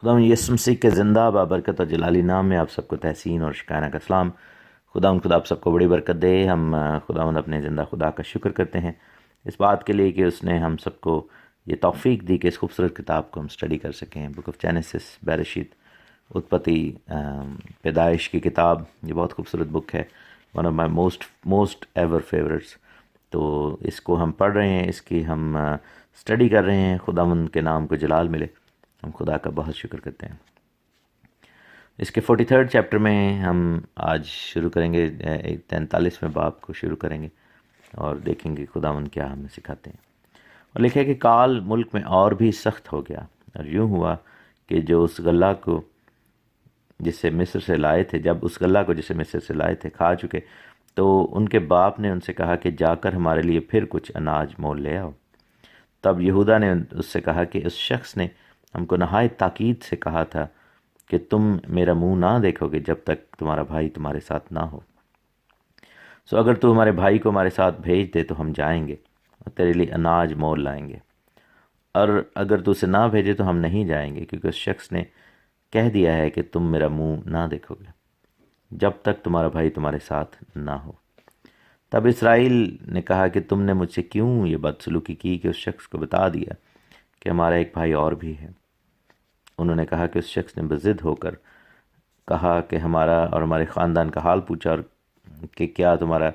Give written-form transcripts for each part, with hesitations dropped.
خدا یسوع مسیح کے زندہ بابرکت اور جلالی نام میں آپ سب کو تحسین اور شکرانہ کا سلام۔ خدا آپ سب کو بڑی برکت دے۔ ہم خدا اپنے زندہ خدا کا شکر کرتے ہیں اس بات کے لیے کہ اس نے ہم سب کو یہ توفیق دی کہ اس خوبصورت کتاب کو ہم اسٹڈی کر سکیں۔ بک آف جینیسس، بیرشیت، اتپتی، پیدائش کی کتاب، یہ بہت خوبصورت بک ہے، one of my most ever favourites. تو اس کو ہم پڑھ رہے ہیں، اس کی ہم اسٹڈی کر رہے ہیں۔ خدا ان کے نام کو جلال ملے، ہم خدا کا بہت شکر کرتے ہیں۔ اس کے 43 چیپٹر میں ہم آج شروع کریں گے، 43ویں باب کو شروع کریں گے اور دیکھیں گے خداوند کیا ہمیں سکھاتے ہیں۔ اور لکھا ہے کہ کال ملک میں اور بھی سخت ہو گیا، اور یوں ہوا کہ جو اس غلہ کو جسے مصر سے لائے تھے، جب اس غلہ کو جسے مصر سے لائے تھے کھا چکے، تو ان کے باپ نے ان سے کہا کہ جا کر ہمارے لیے پھر کچھ اناج مول لے آؤ۔ تب یہودا نے اس سے کہا کہ اس شخص نے ہم کو نہایت تاکید سے کہا تھا کہ تم میرا منہ نہ دیکھو گے جب تک تمہارا بھائی تمہارے ساتھ نہ ہو۔ سو اگر تو ہمارے بھائی کو ہمارے ساتھ بھیج دے تو ہم جائیں گے اور تیرے لیے اناج مول لائیں گے، اور اگر تو اسے نہ بھیجے تو ہم نہیں جائیں گے، کیونکہ اس شخص نے کہہ دیا ہے کہ تم میرا منہ نہ دیکھو گے جب تک تمہارا بھائی تمہارے ساتھ نہ ہو۔ تب اسرائیل نے کہا کہ تم نے مجھ سے کیوں یہ بدسلوکی کی کہ اس شخص کو بتا دیا کہ ہمارا ایک بھائی اور بھی ہے؟ انہوں نے کہا کہ اس شخص نے بضد ہو کر کہا کہ ہمارا اور ہمارے خاندان کا حال پوچھا، اور کہ کیا تمہارا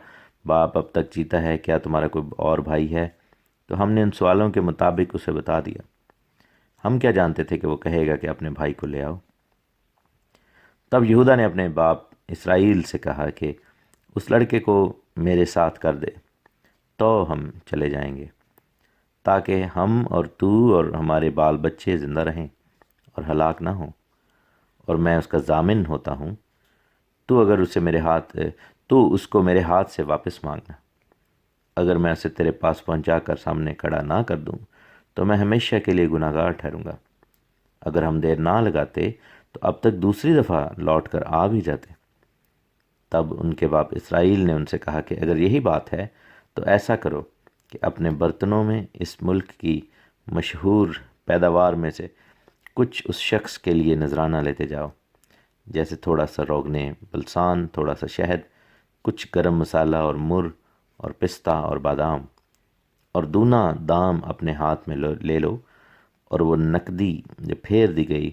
باپ اب تک جیتا ہے، کیا تمہارا کوئی اور بھائی ہے؟ تو ہم نے ان سوالوں کے مطابق اسے بتا دیا۔ ہم کیا جانتے تھے کہ وہ کہے گا کہ اپنے بھائی کو لے آؤ۔ تب یہودا نے اپنے باپ اسرائیل سے کہا کہ اس لڑکے کو میرے ساتھ کر دے تو ہم چلے جائیں گے، تاکہ ہم اور تو اور ہمارے بال بچے زندہ رہیں اور ہلاک نہ ہوں، اور میں اس کا ضامن ہوتا ہوں۔ تو اگر اس کو میرے ہاتھ سے واپس مانگنا، اگر میں اسے تیرے پاس پہنچا کر سامنے کھڑا نہ کر دوں تو میں ہمیشہ کے لیے گناہ گار ٹھہروں گا۔ اگر ہم دیر نہ لگاتے تو اب تک دوسری دفعہ لوٹ کر آ بھی جاتے۔ تب ان کے باپ اسرائیل نے ان سے کہا کہ اگر یہی بات ہے تو ایسا کرو کہ اپنے برتنوں میں اس ملک کی مشہور پیداوار میں سے کچھ اس شخص کے لیے نذرانہ لیتے جاؤ، جیسے تھوڑا سا روغنے بلسان، تھوڑا سا شہد، کچھ گرم مسالہ اور مر اور پستہ اور بادام، اور دونا دام اپنے ہاتھ میں لے لو، اور وہ نقدی جو پھیر دی گئی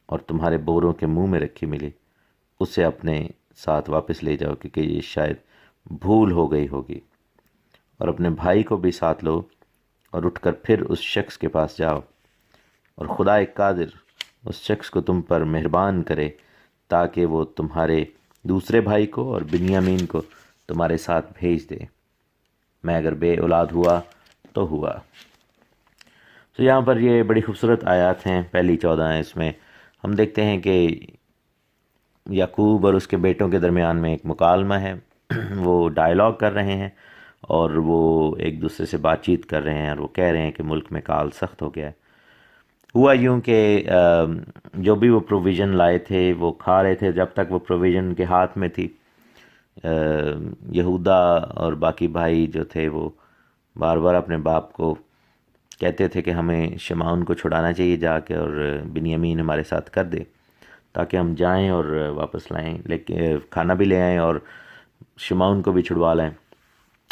اور تمہارے بوروں کے منہ میں رکھی ملی، اسے اپنے ساتھ واپس لے جاؤ، کیونکہ یہ شاید بھول ہو گئی ہوگی۔ اور اپنے بھائی کو بھی ساتھ لو اور اٹھ کر پھر اس شخص کے پاس جاؤ، اور خدا قادر اس شخص کو تم پر مہربان کرے تاکہ وہ تمہارے دوسرے بھائی کو اور بنیامین کو تمہارے ساتھ بھیج دے۔ میں اگر بے اولاد ہوا تو ہوا۔ تو یہاں پر یہ بڑی خوبصورت آیات ہیں، پہلی 14 ہیں۔ اس میں ہم دیکھتے ہیں کہ یعقوب اور اس کے بیٹوں کے درمیان میں ایک مکالمہ ہے، وہ ڈائیلاگ کر رہے ہیں اور وہ ایک دوسرے سے بات چیت کر رہے ہیں، اور وہ کہہ رہے ہیں کہ ملک میں کال سخت ہو گیا ہے۔ ہوا یوں کہ جو بھی وہ پروویژن لائے تھے وہ کھا رہے تھے جب تک وہ پروویژن کے ہاتھ میں تھی۔ یہودا اور باقی بھائی جو تھے وہ بار بار اپنے باپ کو کہتے تھے کہ ہمیں شمعون کو چھڑانا چاہیے جا کے، اور بنیامین ہمارے ساتھ کر دے تاکہ ہم جائیں اور واپس لائیں، لیکن کھانا بھی لے آئیں اور شمعون کو بھی چھڑوا لائیں۔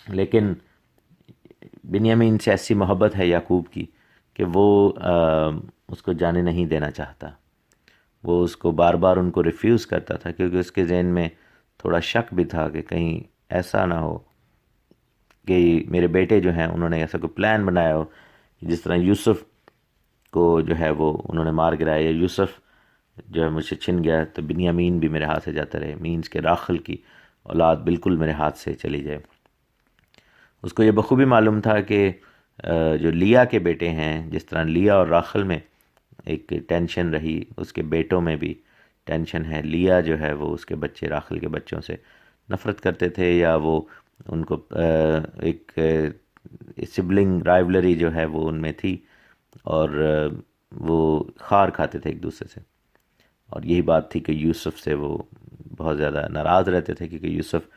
لیکن بنیامین سے ایسی محبت ہے یعقوب کی کہ وہ اس کو جانے نہیں دینا چاہتا۔ وہ اس کو بار بار ان کو ریفیوز کرتا تھا، کیونکہ اس کے ذہن میں تھوڑا شک بھی تھا کہ کہیں ایسا نہ ہو کہ میرے بیٹے جو ہیں انہوں نے ایسا کوئی پلان بنایا ہو، جس طرح یوسف کو جو ہے وہ انہوں نے مار گرایا، یا یوسف جو ہے مجھ سے چھن گیا تو بنیامین بھی میرے ہاتھ سے جاتا رہے، مینس کے راخل کی اولاد بالکل میرے ہاتھ سے چلی جائے۔ اس کو یہ بخوبی معلوم تھا کہ جو لیا کے بیٹے ہیں، جس طرح لیا اور راخل میں ایک ٹینشن رہی، اس کے بیٹوں میں بھی ٹینشن ہے۔ لیا جو ہے وہ اس کے بچے راخل کے بچوں سے نفرت کرتے تھے، یا وہ ان کو ایک سبلنگ رائیولری جو ہے وہ ان میں تھی، اور وہ خار کھاتے تھے ایک دوسرے سے۔ اور یہی بات تھی کہ یوسف سے وہ بہت زیادہ ناراض رہتے تھے، کیونکہ یوسف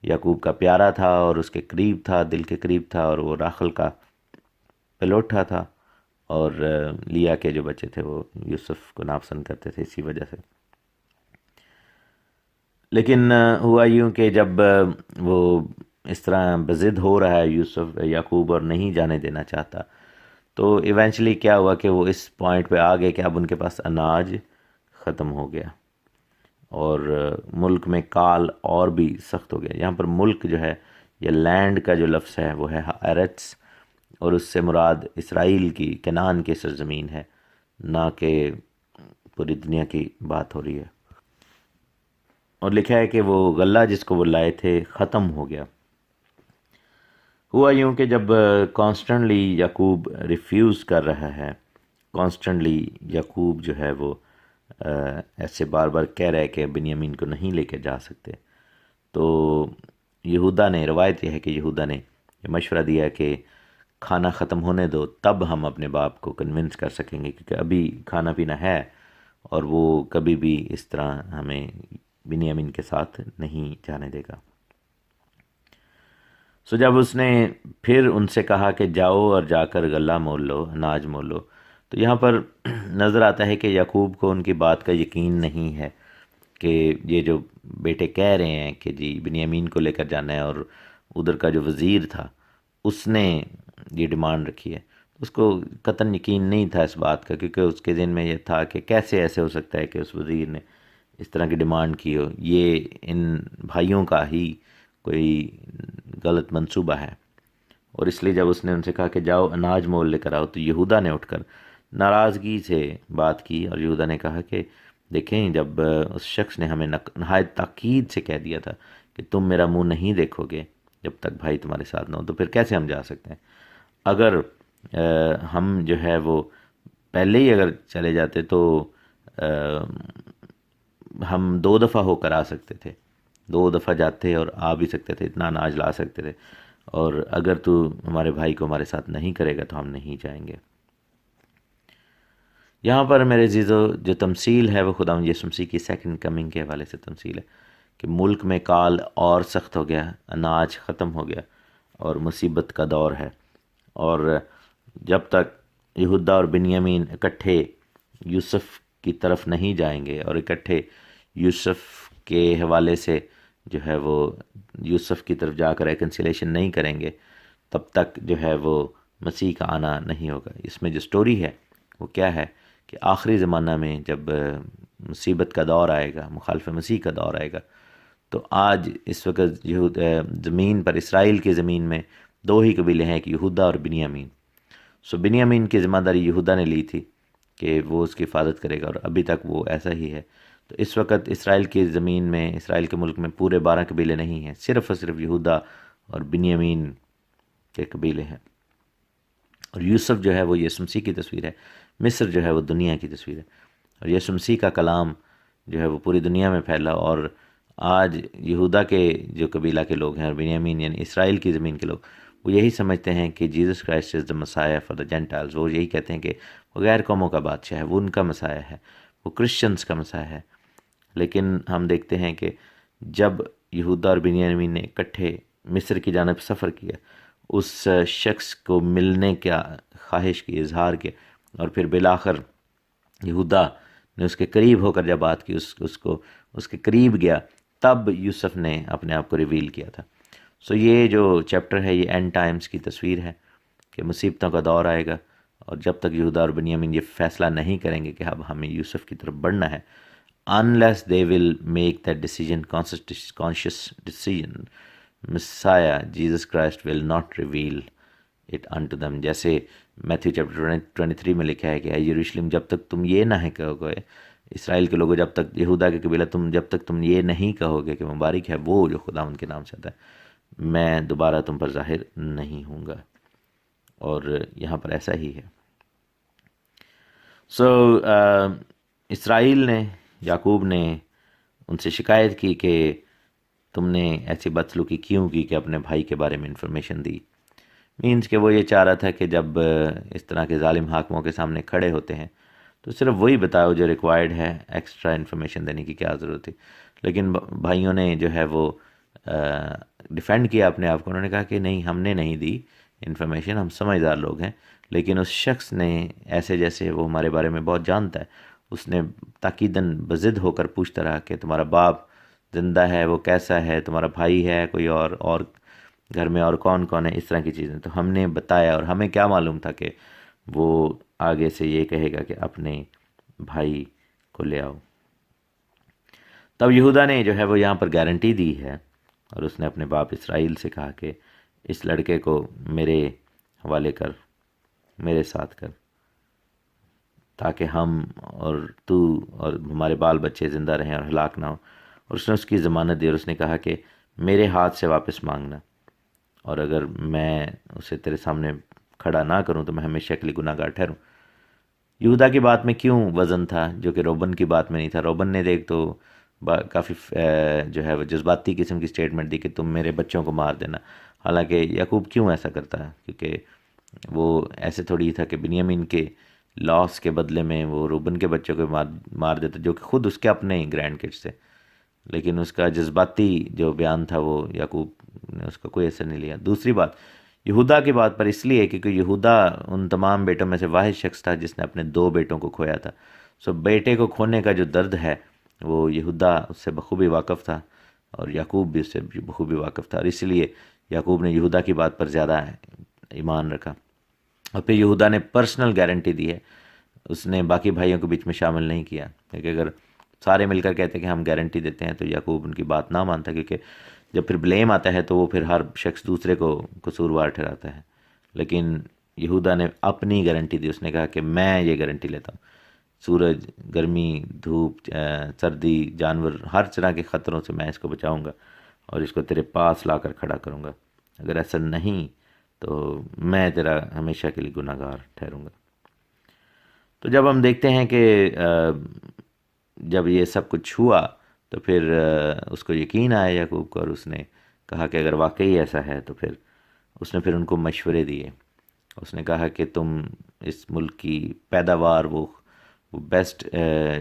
یعقوب کا پیارا تھا اور اس کے قریب تھا، دل کے قریب تھا، اور وہ راخل کا پلوٹا تھا، اور لیا کے جو بچے تھے وہ یوسف کو ناپسند کرتے تھے اسی وجہ سے. لیکن ہوا یوں کہ جب وہ اس طرح بضد ہو رہا ہے یوسف یعقوب اور نہیں جانے دینا چاہتا، تو ایونچولی کیا ہوا کہ وہ اس پوائنٹ پہ آ گئے کہ اب ان کے پاس اناج ختم ہو گیا اور ملک میں کال اور بھی سخت ہو گیا. یہاں پر ملک جو ہے یا لینڈ کا جو لفظ ہے وہ ہے ارتس، اور اس سے مراد اسرائیل کی کنعان کی سرزمین ہے، نہ کہ پوری دنیا کی بات ہو رہی ہے. اور لکھا ہے کہ وہ غلہ جس کو وہ لائے تھے ختم ہو گیا. ہوا یوں کہ جب کانسٹنٹلی یعقوب ریفیوز کر رہا ہے، کانسٹنٹلی یعقوب جو ہے وہ ایسے بار بار کہہ رہا ہے کہ بنیامین کو نہیں لے کے جا سکتے، تو یہودا نے، روایت یہ ہے کہ یہودا نے یہ مشورہ دیا کہ کھانا ختم ہونے دو تب ہم اپنے باپ کو کنونس کر سکیں گے، کیونکہ ابھی کھانا پینا ہے اور وہ کبھی بھی اس طرح ہمیں بنیامین کے ساتھ نہیں جانے دے گا. سو جب اس نے پھر ان سے کہا کہ جاؤ اور جا کر غلہ مول لو، اناج مول لو، تو یہاں پر نظر آتا ہے کہ یعقوب کو ان کی بات کا یقین نہیں ہے کہ یہ جو بیٹے کہہ رہے ہیں کہ جی بنیامین کو لے کر جانا ہے، اور ادھر کا جو وزیر تھا اس نے یہ ڈیمانڈ رکھی ہے. اس کو قطعاً یقین نہیں تھا اس بات کا، کیونکہ اس کے ذہن میں یہ تھا کہ کیسے ایسے ہو سکتا ہے کہ اس وزیر نے اس طرح کی ڈیمانڈ کی ہو، یہ ان بھائیوں کا ہی کوئی غلط منصوبہ ہے. اور اس لیے جب اس نے ان سے کہا کہ جاؤ اناج مول لے کر آؤ، تو یہودا نے اٹھ کر ناراضگی سے بات کی، اور یہودا نے کہا کہ دیکھیں جب اس شخص نے ہمیں نہایت تاکید سے کہہ دیا تھا کہ تم میرا منہ نہیں دیکھو گے جب تک بھائی تمہارے ساتھ نہ ہو، تو پھر کیسے ہم جا سکتے ہیں؟ اگر ہم جو ہے وہ پہلے ہی اگر چلے جاتے تو ہم 2 دفعہ ہو کر آ سکتے تھے، 2 دفعہ جاتے اور آ بھی سکتے تھے، اتنا اناج لا سکتے تھے، اور اگر تو ہمارے بھائی کو ہمارے ساتھ نہیں کرے گا تو ہم نہیں جائیں گے. یہاں پر میرے عزیزو جو تمثیل ہے وہ خداوند یسوع مسیح کی سیکنڈ کمنگ کے حوالے سے تمثیل ہے کہ ملک میں کال اور سخت ہو گیا، اناج ختم ہو گیا اور مصیبت کا دور ہے. اور جب تک یہودا اور بنیامین اکٹھے یوسف کی طرف نہیں جائیں گے اور اکٹھے یوسف کے حوالے سے جو ہے وہ یوسف کی طرف جا کر ریکنسیلیشن نہیں کریں گے، تب تک جو ہے وہ مسیح کا آنا نہیں ہوگا. اس میں جو سٹوری ہے وہ کیا ہے کہ آخری زمانہ میں جب مصیبت کا دور آئے گا، مخالف مسیح کا دور آئے گا، تو آج اس وقت زمین پر، اسرائیل کی زمین میں 2 ہی قبیلے ہیں، کہ یہودا اور بنیامین. سو بنیامین کی ذمہ داری یہودا نے لی تھی کہ وہ اس کی حفاظت کرے گا، اور ابھی تک وہ ایسا ہی ہے. تو اس وقت اسرائیل کی زمین میں، اسرائیل کے ملک میں پورے 12 قبیلے نہیں ہیں، صرف اور صرف یہودا اور بنیامین کے قبیلے ہیں. اور یوسف جو ہے وہ یسوع مسیح کی تصویر ہے، مصر جو ہے وہ دنیا کی تصویر ہے، اور یسوع مسیح کا کلام جو ہے وہ پوری دنیا میں پھیلا. اور آج یہودا کے جو قبیلہ کے لوگ ہیں اور بنیامین یعنی اسرائیل کی زمین کے لوگ، وہ یہی سمجھتے ہیں کہ Jesus Christ is the messiah for the Gentiles. وہ یہی کہتے ہیں کہ وہ غیر قوموں کا بادشاہ ہے، وہ ان کا مسائر ہے، وہ کرسچنز کا مسائر ہے. لیکن ہم دیکھتے ہیں کہ جب یہودا اور بنیامین نے اکٹھے مصر کی جانب سفر کیا، اس شخص کو ملنے کا خواہش کی، اظہار کیا، اور پھر بالآخر یہودا نے اس کے قریب ہو کر جب بات کی، اس کے قریب گیا، تب یوسف نے اپنے آپ کو ریویل کیا تھا. سو یہ جو چیپٹر ہے یہ اینڈ ٹائمز کی تصویر ہے کہ مصیبتوں کا دور آئے گا، اور جب تک یہودا اور بنیامین یہ فیصلہ نہیں کریں گے کہ اب ہمیں یوسف کی طرف بڑھنا ہے، unless they will make that decision, conscious decision, Messiah Jesus Christ will not reveal it unto them. جیسے میتھیو چیپٹر 23 میں لکھا ہے کہ اے یروشلم، جب تک تم یہ نہ کہو گے، اسرائیل کے لوگوں، جب تک یہودا کے قبیلہ، جب تک تم یہ نہیں کہو گے کہ مبارک ہے وہ جو خدا ان کے نام سے آتا ہے، میں دوبارہ تم پر ظاہر نہیں ہوں گا. اور یہاں پر ایسا ہی ہے. سو اسرائیل نے، یعقوب نے ان سے شکایت کی کہ تم نے ایسی بدسلوکی کیوں کی کہ اپنے بھائی کے بارے میں انفارمیشن دی. مینز کہ وہ یہ چاہ رہا تھا کہ جب اس طرح کے ظالم حاکموں کے سامنے کھڑے ہوتے ہیں تو صرف وہی بتاؤ جو ریکوائرڈ ہے، ایکسٹرا انفارمیشن دینے کی کیا ضرورت تھی. لیکن بھائیوں نے جو ہے وہ ڈیفینڈ کیا اپنے آپ کو. انہوں نے کہا کہ نہیں، ہم نے نہیں دی انفارمیشن، ہم سمجھدار لوگ ہیں، لیکن اس شخص نے ایسے جیسے وہ ہمارے بارے میں بہت جانتا ہے، اس نے تاکیداً بضد ہو کر پوچھتا رہا کہ تمہارا باپ زندہ ہے، وہ کیسا ہے، تمہارا بھائی ہے کوئی اور گھر میں اور کون کون ہے، اس طرح کی چیزیں. تو ہم نے بتایا، اور ہمیں کیا معلوم تھا کہ وہ آگے سے یہ کہے گا کہ اپنے بھائی کو لے آؤ. تب یہودا نے جو ہے وہ یہاں پر گارنٹی دی ہے، اور اس نے اپنے باپ اسرائیل سے کہا کہ اس لڑکے کو میرے حوالے کر، میرے ساتھ کر، تاکہ ہم اور تو اور ہمارے بال بچے زندہ رہیں اور ہلاک نہ ہو. اور اس نے اس کی ضمانت دی، اور اس نے کہا کہ میرے ہاتھ سے واپس مانگنا، اور اگر میں اسے تیرے سامنے کھڑا نہ کروں تو میں ہمیشہ کے لیے گناہ گار ٹھہروں. یہودا کی بات میں کیوں وزن تھا جو کہ روبن کی بات میں نہیں تھا؟ روبن نے دیکھ تو کافی جو ہے وہ جذباتی قسم کی سٹیٹمنٹ دی کہ تم میرے بچوں کو مار دینا. حالانکہ یعقوب کیوں ایسا کرتا ہے؟ کیونکہ وہ ایسے تھوڑی تھا کہ بنیامین کے لاس کے بدلے میں وہ روبن کے بچوں کو مار دیتا، جو کہ خود اس کے اپنے گرینڈ کڈس تھے. لیکن اس کا جذباتی جو بیان تھا وہ یعقوب نے اس کا کوئی اثر نہیں لیا. دوسری بات یہودا کی بات پر اس لیے کیونکہ یہودا ان تمام بیٹوں میں سے واحد شخص تھا جس نے اپنے 2 بیٹوں کو کھویا تھا. بیٹے کو کھونے کا جو درد ہے وہ یہودا اس سے بخوبی واقف تھا، اور یعقوب بھی اس سے بخوبی واقف تھا، اور اس لیے یعقوب نے یہودا کی بات پر زیادہ ایمان رکھا. اور پھر یہودا نے پرسنل گارنٹی دی ہے، اس نے باقی بھائیوں کو بیچ میں شامل نہیں کیا، کیونکہ اگر سارے مل کر کہتے کہ ہم گارنٹی دیتے ہیں تو یعقوب ان کی بات نہ مانتا، کیونکہ جب پھر بلیم آتا ہے تو وہ پھر ہر شخص دوسرے کو قصوروار ٹھہراتا ہے. لیکن یہودا نے اپنی گارنٹی دی، اس نے کہا کہ میں یہ گارنٹی لیتا ہوں، سورج، گرمی، دھوپ، سردی، جانور، ہر طرح کے خطروں سے میں اس کو بچاؤں گا اور اس کو تیرے پاس لا کر کھڑا کروں گا. اگر ایسا نہیں تو میں تیرا ہمیشہ کے لیے گناہ گار ٹھہروں گا. تو جب ہم دیکھتے ہیں کہ جب یہ سب کچھ ہوا تو پھر اس کو یقین آیا یعقوب کو، اور اس نے کہا کہ اگر واقعی ایسا ہے تو پھر اس نے ان کو مشورے دیے. اس نے کہا کہ تم اس ملک کی پیداوار، وہ بیسٹ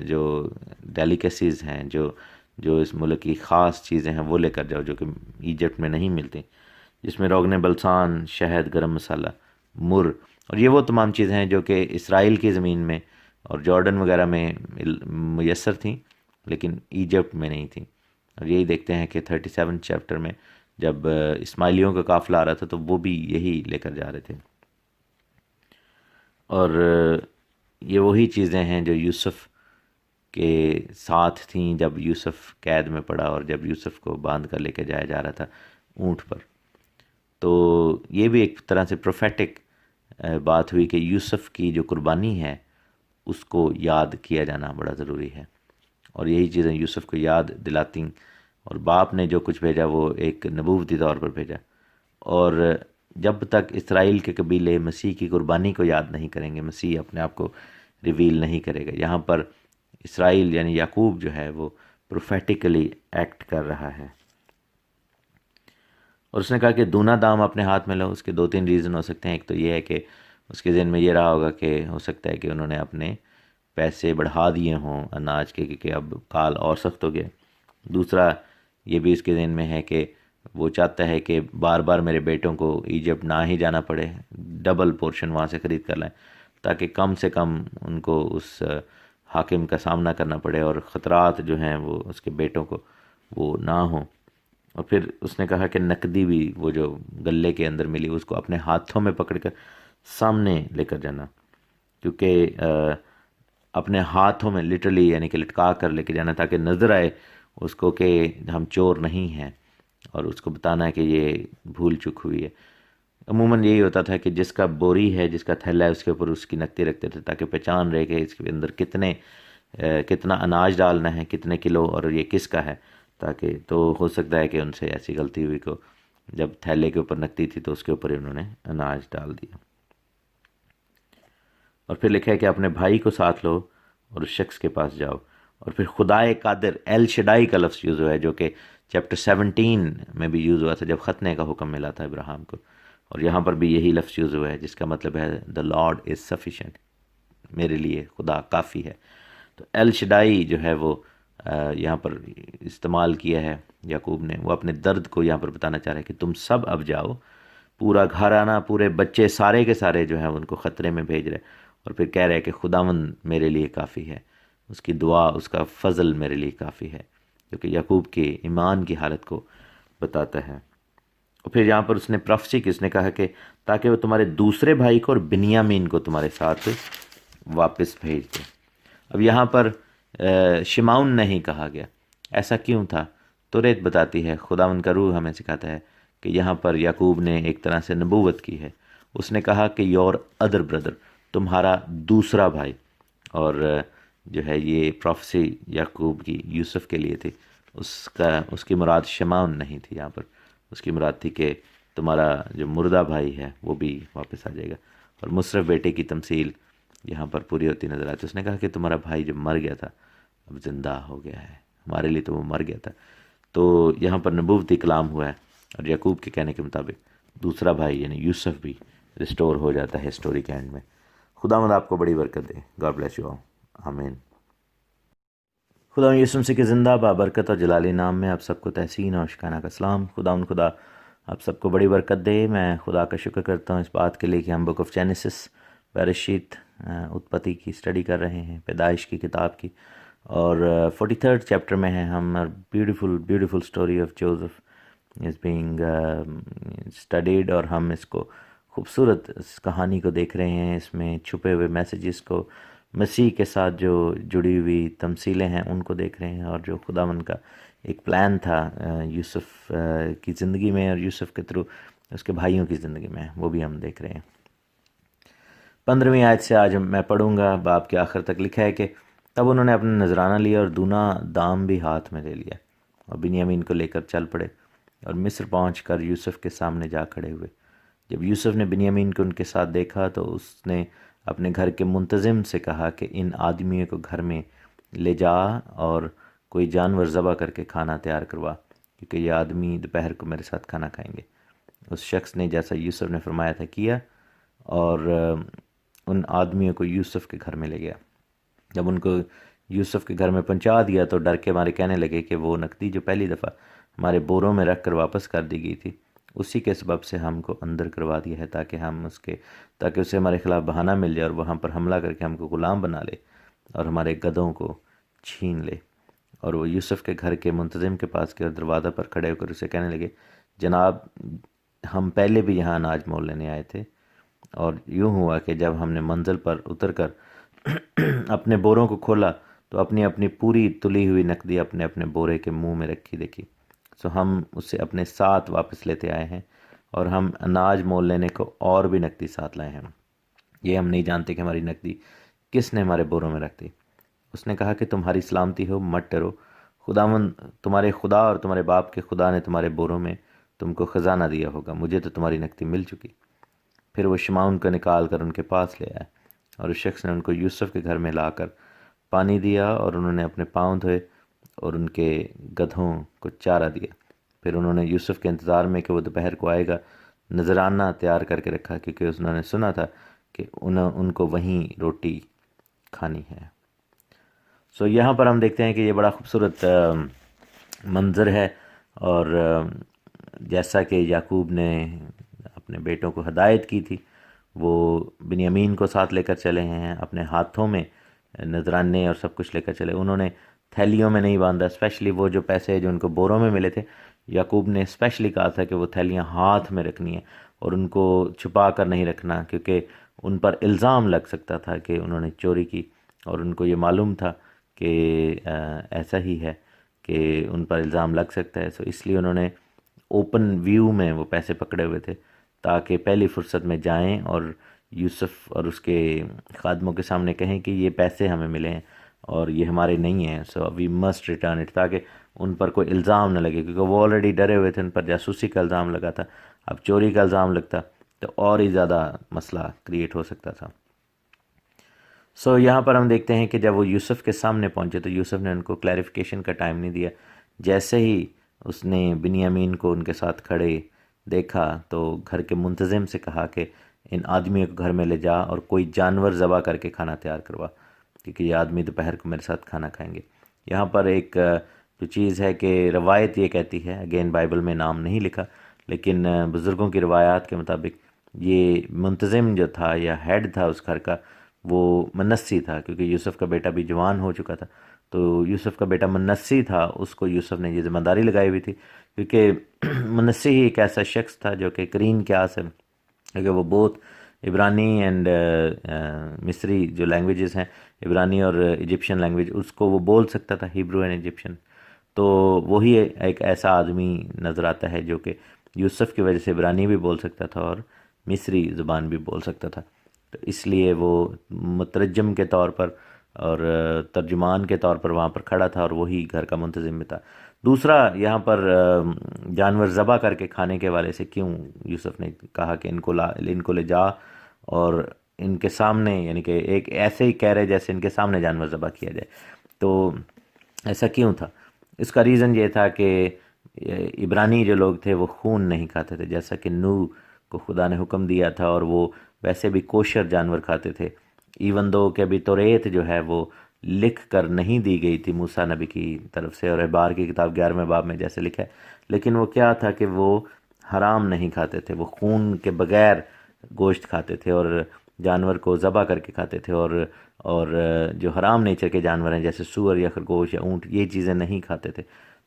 جو ڈیلیکیسیز ہیں، جو اس ملک کی خاص چیزیں ہیں وہ لے کر جاؤ، جو کہ ایجپٹ میں نہیں ملتی، جس میں روغن بلسان، شہد، گرم مسالہ، مر، اور یہ وہ تمام چیزیں ہیں جو کہ اسرائیل کی زمین میں اور جارڈن وغیرہ میں میسر تھیں لیکن ایجپٹ میں نہیں تھیں. اور یہی دیکھتے ہیں کہ 37 چیپٹر میں جب اسماعیلیوں کا قافلہ آ رہا تھا تو وہ بھی یہی لے کر جا رہے تھے. اور یہ وہی چیزیں ہیں جو یوسف کے ساتھ تھیں جب یوسف قید میں پڑا اور جب یوسف کو باندھ کر لے کے جایا جا رہا تھا اونٹ پر. تو یہ بھی ایک طرح سے پروفیٹک بات ہوئی کہ یوسف کی جو قربانی ہے اس کو یاد کیا جانا بڑا ضروری ہے، اور یہی چیزیں یوسف کو یاد دلاتی. اور باپ نے جو کچھ بھیجا وہ ایک نبوتی طور پر بھیجا، اور جب تک اسرائیل کے قبیلے مسیح کی قربانی کو یاد نہیں کریں گے، مسیح اپنے آپ کو ریویل نہیں کرے گا. یہاں پر اسرائیل یعنی یعقوب جو ہے وہ پروفیٹیکلی ایکٹ کر رہا ہے. اور اس نے کہا کہ دونا دام اپنے ہاتھ میں لو. اس کے 2-3 ریزن ہو سکتے ہیں. ایک تو یہ ہے کہ اس کے ذہن میں یہ رہا ہوگا کہ ہو سکتا ہے کہ انہوں نے اپنے پیسے بڑھا دیے ہوں اناج کے، کیونکہ اب کال اور سخت ہو گیا. دوسرا یہ بھی اس کے ذہن میں ہے کہ وہ چاہتا ہے کہ بار بار میرے بیٹوں کو ایجپٹ نہ ہی جانا پڑے، ڈبل پورشن وہاں سے خرید کر لائیں، تاکہ کم سے کم ان کو اس حاکم کا سامنا کرنا پڑے اور خطرات جو ہیں وہ اس کے بیٹوں کو وہ نہ ہوں. اور پھر اس نے کہا کہ نقدی بھی وہ جو گلے کے اندر ملی اس کو اپنے ہاتھوں میں پکڑ کر سامنے لے کر جانا، کیونکہ اپنے ہاتھوں میں لٹرلی یعنی کہ لٹکا کر لے کے جانا تاکہ نظر آئے اس کو کہ ہم چور نہیں ہیں، اور اس کو بتانا ہے کہ یہ بھول چک ہوئی ہے. عموماً یہی ہوتا تھا کہ جس کا بوری ہے، جس کا تھیلا ہے، اس کے اوپر اس کی نقدی رکھتے تھے تاکہ پہچان رہے کہ اس کے اندر کتنا اناج ڈالنا ہے، کتنے کلو، اور یہ کس کا ہے. تاکہ تو ہو سکتا ہے کہ ان سے ایسی غلطی ہوئی کو جب تھیلے کے اوپر نقدی تھی تو اس کے اوپر انہوں نے اناج ڈال دیا. اور پھر لکھا ہے کہ اپنے بھائی کو ساتھ لو اور اس شخص کے پاس جاؤ. اور پھر خدائے قادر ایل شڈائی کا لفظ یوز ہوا ہے جو کہ چیپٹر 17 میں بھی یوز ہوا تھا جب ختنے کا حکم ملا تھا ابراہیم کو، اور یہاں پر بھی یہی لفظ یوز ہوا ہے جس کا مطلب ہے دا لارڈ از سفیشینٹ، میرے لیے خدا کافی ہے. تو ایل شڈائی جو ہے وہ یہاں پر استعمال کیا ہے یعقوب نے. وہ اپنے درد کو یہاں پر بتانا چاہ رہے ہیں کہ تم سب اب جاؤ، پورا گھرانہ، پورے بچے سارے کے سارے جو ہیں ان کو خطرے میں بھیج رہے، اور پھر کہہ رہے کہ خداوند میرے لیے کافی ہے، اس کی دعا، اس کا فضل میرے لیے کافی ہے، جو کہ یعقوب کے ایمان کی حالت کو بتاتا ہے۔ اور پھر یہاں پر اس نے پروفیسی کی، اس نے کہا کہ تاکہ وہ تمہارے دوسرے بھائی کو اور بنیامین کو تمہارے ساتھ واپس بھیج دے۔ اب یہاں پر شمعون نہیں کہا گیا، ایسا کیوں تھا؟ تو ریت بتاتی ہے، خداوند کا روح ہمیں سکھاتا ہے کہ یہاں پر یعقوب نے ایک طرح سے نبوت کی ہے۔ اس نے کہا کہ یور ادر بردر، تمہارا دوسرا بھائی، اور جو ہے یہ پروفیسی یعقوب کی یوسف کے لیے تھی، اس کی مراد شمعون نہیں تھی، یہاں پر اس کی مراد تھی کہ تمہارا جو مردہ بھائی ہے وہ بھی واپس آ جائے گا۔ اور مصرف بیٹے کی تمثیل یہاں پر پوری ہوتی نظر آتی ہے۔ اس نے کہا کہ تمہارا بھائی جو مر گیا تھا اب زندہ ہو گیا ہے، ہمارے لیے تو وہ مر گیا تھا۔ تو یہاں پر نبوتی کلام ہوا ہے، اور یعقوب کے کہنے کے مطابق دوسرا بھائی یعنی یوسف بھی ریسٹور ہو جاتا ہے اسٹوری کے اینڈ میں۔ خداوند آپ کو بڑی برکت دے۔ گاڈ بلیس یو آل، آمین۔ خدا یسوع مسیح کے زندہ بابرکت اور جلالی نام میں آپ سب کو تحسین اور شکانہ کا سلام۔ خدا آپ سب کو بڑی برکت دے۔ میں خدا کا شکر کرتا ہوں اس بات کے لیے کہ ہم بک آف جینیسس، بریشیت، اتپتی کی اسٹڈی کر رہے ہیں، پیدائش کی کتاب کی، اور 43rd چیپٹر میں ہیں ہم۔ Beautiful story of Joseph is being studied, اور ہم اس کو خوبصورت اس کہانی کو دیکھ رہے ہیں، اس میں چھپے ہوئے میسیجز کو، مسیح کے ساتھ جو جڑی ہوئی تمثیلیں ہیں ان کو دیکھ رہے ہیں، اور جو خداوند کا ایک پلان تھا یوسف کی زندگی میں اور یوسف کے تھرو اس کے بھائیوں کی زندگی میں، وہ بھی ہم دیکھ رہے ہیں۔ 15ویں آیت سے آج میں پڑھوں گا۔ باب کے آخر تک لکھا ہے کہ تب انہوں نے اپنا نذرانہ لیا اور دونا دام بھی ہاتھ میں لے لیا، اور بنیامین کو لے کر چل پڑے، اور مصر پہنچ کر یوسف کے سامنے جا کھڑے ہوئے۔ جب یوسف نے بنیامین کو ان کے ساتھ دیکھا تو اس نے اپنے گھر کے منتظم سے کہا کہ ان آدمیوں کو گھر میں لے جا اور کوئی جانور ذبح کر کے کھانا تیار کروا، کیونکہ یہ آدمی دوپہر کو میرے ساتھ کھانا کھائیں گے۔ اس شخص نے جیسا یوسف نے فرمایا تھا کیا، اور ان آدمیوں کو یوسف کے گھر میں لے گیا۔ جب ان کو یوسف کے گھر میں پہنچا دیا تو ڈر کے ہمارے کہنے لگے کہ وہ نقدی جو پہلی دفعہ ہمارے بوروں میں رکھ کر واپس کر دی گئی تھی، اسی کے سبب سے ہم کو اندر کروا دیا ہے، تاکہ اسے ہمارے خلاف بہانہ مل جائے اور وہاں پر حملہ کر کے ہم کو غلام بنا لے اور ہمارے گدھوں کو چھین لے۔ اور وہ یوسف کے گھر کے منتظم کے پاس گئے اور دروازہ پر کھڑے ہو کر اسے کہنے لگے، جناب ہم پہلے بھی یہاں اناج مول لینے آئے تھے، اور یوں ہوا کہ جب ہم نے منزل پر اتر کر اپنے بوروں کو کھولا تو اپنی پوری تلی ہوئی نقدی اپنے اپنے بورے کے منہ میں رکھی دیکھی، سو ہم اسے اپنے ساتھ واپس لیتے آئے ہیں، اور ہم اناج مول لینے کو اور بھی نقدی ساتھ لائے ہیں۔ یہ ہم نہیں جانتے کہ ہماری نقدی کس نے ہمارے بوروں میں رکھ دی۔ اس نے کہا کہ تمہاری سلامتی ہو، مت ڈرو، خداوند تمہارے خدا اور تمہارے باپ کے خدا نے تمہارے بوروں میں تم کو خزانہ دیا ہوگا، مجھے تو تمہاری نقدی مل چکی۔ پھر وہ شمعون کو نکال کر ان کے پاس لے آئے، اور اس شخص نے ان کو یوسف کے گھر میں لا کر پانی دیا، اور انہوں نے اپنے پاؤں دھوئے اور ان کے گدھوں کو چارہ دیا۔ پھر انہوں نے یوسف کے انتظار میں کہ وہ دوپہر کو آئے گا نذرانہ تیار کر کے رکھا، کیونکہ انہوں نے سنا تھا کہ ان کو وہیں روٹی کھانی ہے۔ سو یہاں پر ہم دیکھتے ہیں کہ یہ بڑا خوبصورت منظر ہے، اور جیسا کہ یعقوب نے اپنے بیٹوں کو ہدایت کی تھی، وہ بنیامین کو ساتھ لے کر چلے ہیں، اپنے ہاتھوں میں نذرانے اور سب کچھ لے کر چلے۔ انہوں نے تھیلیوں میں نہیں باندھا، اسپیشلی وہ جو پیسے جو ان کو بوروں میں ملے تھے، یعقوب نے اسپیشلی کہا تھا کہ وہ تھیلیاں ہاتھ میں رکھنی ہیں اور ان کو چھپا کر نہیں رکھنا، کیونکہ ان پر الزام لگ سکتا تھا کہ انہوں نے چوری کی، اور ان کو یہ معلوم تھا کہ ایسا ہی ہے کہ ان پر الزام لگ سکتا ہے، سو اس لیے انہوں نے اوپن ویو میں وہ پیسے پکڑے ہوئے تھے، تاکہ پہلی فرصت میں جائیں اور یوسف اور اس کے خادموں کے سامنے کہیں کہ یہ پیسے ہمیں ملے ہیں اور یہ ہمارے نہیں ہیں، سو وی مسٹ ریٹرن اٹ، تاکہ ان پر کوئی الزام نہ لگے، کیونکہ وہ آلریڈی ڈرے ہوئے تھے، ان پر جاسوسی کا الزام لگا تھا، اب چوری کا الزام لگتا تو اور ہی زیادہ مسئلہ کریٹ ہو سکتا تھا۔ سو یہاں پر ہم دیکھتے ہیں کہ جب وہ یوسف کے سامنے پہنچے تو یوسف نے ان کو کلیریفیکیشن کا ٹائم نہیں دیا۔ جیسے ہی اس نے بنیامین کو ان کے ساتھ کھڑے دیکھا تو گھر کے منتظم سے کہا کہ ان آدمیوں کو گھر میں لے جا اور کوئی جانور ذبح کر کے کھانا تیار کروا، کیونکہ یہ آدمی دوپہر کو میرے ساتھ کھانا کھائیں گے۔ یہاں پر ایک جو چیز ہے کہ روایت یہ کہتی ہے، اگین بائبل میں نام نہیں لکھا، لیکن بزرگوں کی روایات کے مطابق یہ منتظم جو تھا یا ہیڈ تھا اس گھر کا وہ منسی تھا، کیونکہ یوسف کا بیٹا بھی جوان ہو چکا تھا، تو یوسف کا بیٹا منسی تھا، اس کو یوسف نے یہ ذمہ داری لگائی ہوئی تھی، کیونکہ منسی ہی ایک ایسا شخص تھا جو کہ قرین کے آس ہے، کیونکہ وہ بہت عبرانی اینڈ مصری جو لینگویجز ہیں، عبرانی اور ایجپشین لینگویج، اس کو وہ بول سکتا تھا، ہیبرو اینڈ ایجپشین، تو وہی ایک ایسا آدمی نظر آتا ہے جو کہ یوسف کی وجہ سے عبرانی بھی بول سکتا تھا اور مصری زبان بھی بول سکتا تھا، تو اس لیے وہ مترجم کے طور پر اور ترجمان کے طور پر وہاں پر کھڑا تھا، اور وہی گھر کا منتظم بھی تھا۔ دوسرا، یہاں پر جانور ذبح کر کے کھانے کے والے سے کیوں یوسف نے کہا کہ ان کو لے جا اور ان کے سامنے، یعنی کہ ایک ایسے ہی کہہ رہے جیسے ان کے سامنے جانور ذبح کیا جائے، تو ایسا کیوں تھا؟ اس کا ریزن یہ تھا کہ عبرانی جو لوگ تھے وہ خون نہیں کھاتے تھے، جیسا کہ نوح کو خدا نے حکم دیا تھا، اور وہ ویسے بھی کوشر جانور کھاتے تھے، ایون دو کہ ابھی توریت جو ہے وہ لکھ کر نہیں دی گئی تھی موسیٰ نبی کی طرف سے، اور احبار کی کتاب 11ویں باب میں جیسے لکھا ہے، لیکن وہ کیا تھا کہ وہ حرام نہیں کھاتے تھے، وہ خون کے بغیر گوشت کھاتے تھے اور جانور کو ذبح کر کے کھاتے تھے، اور جو حرام نیچر کے جانور ہیں جیسے سور یا خرگوش یا اونٹ، یہ چیزیں نہیں کھاتے تھے۔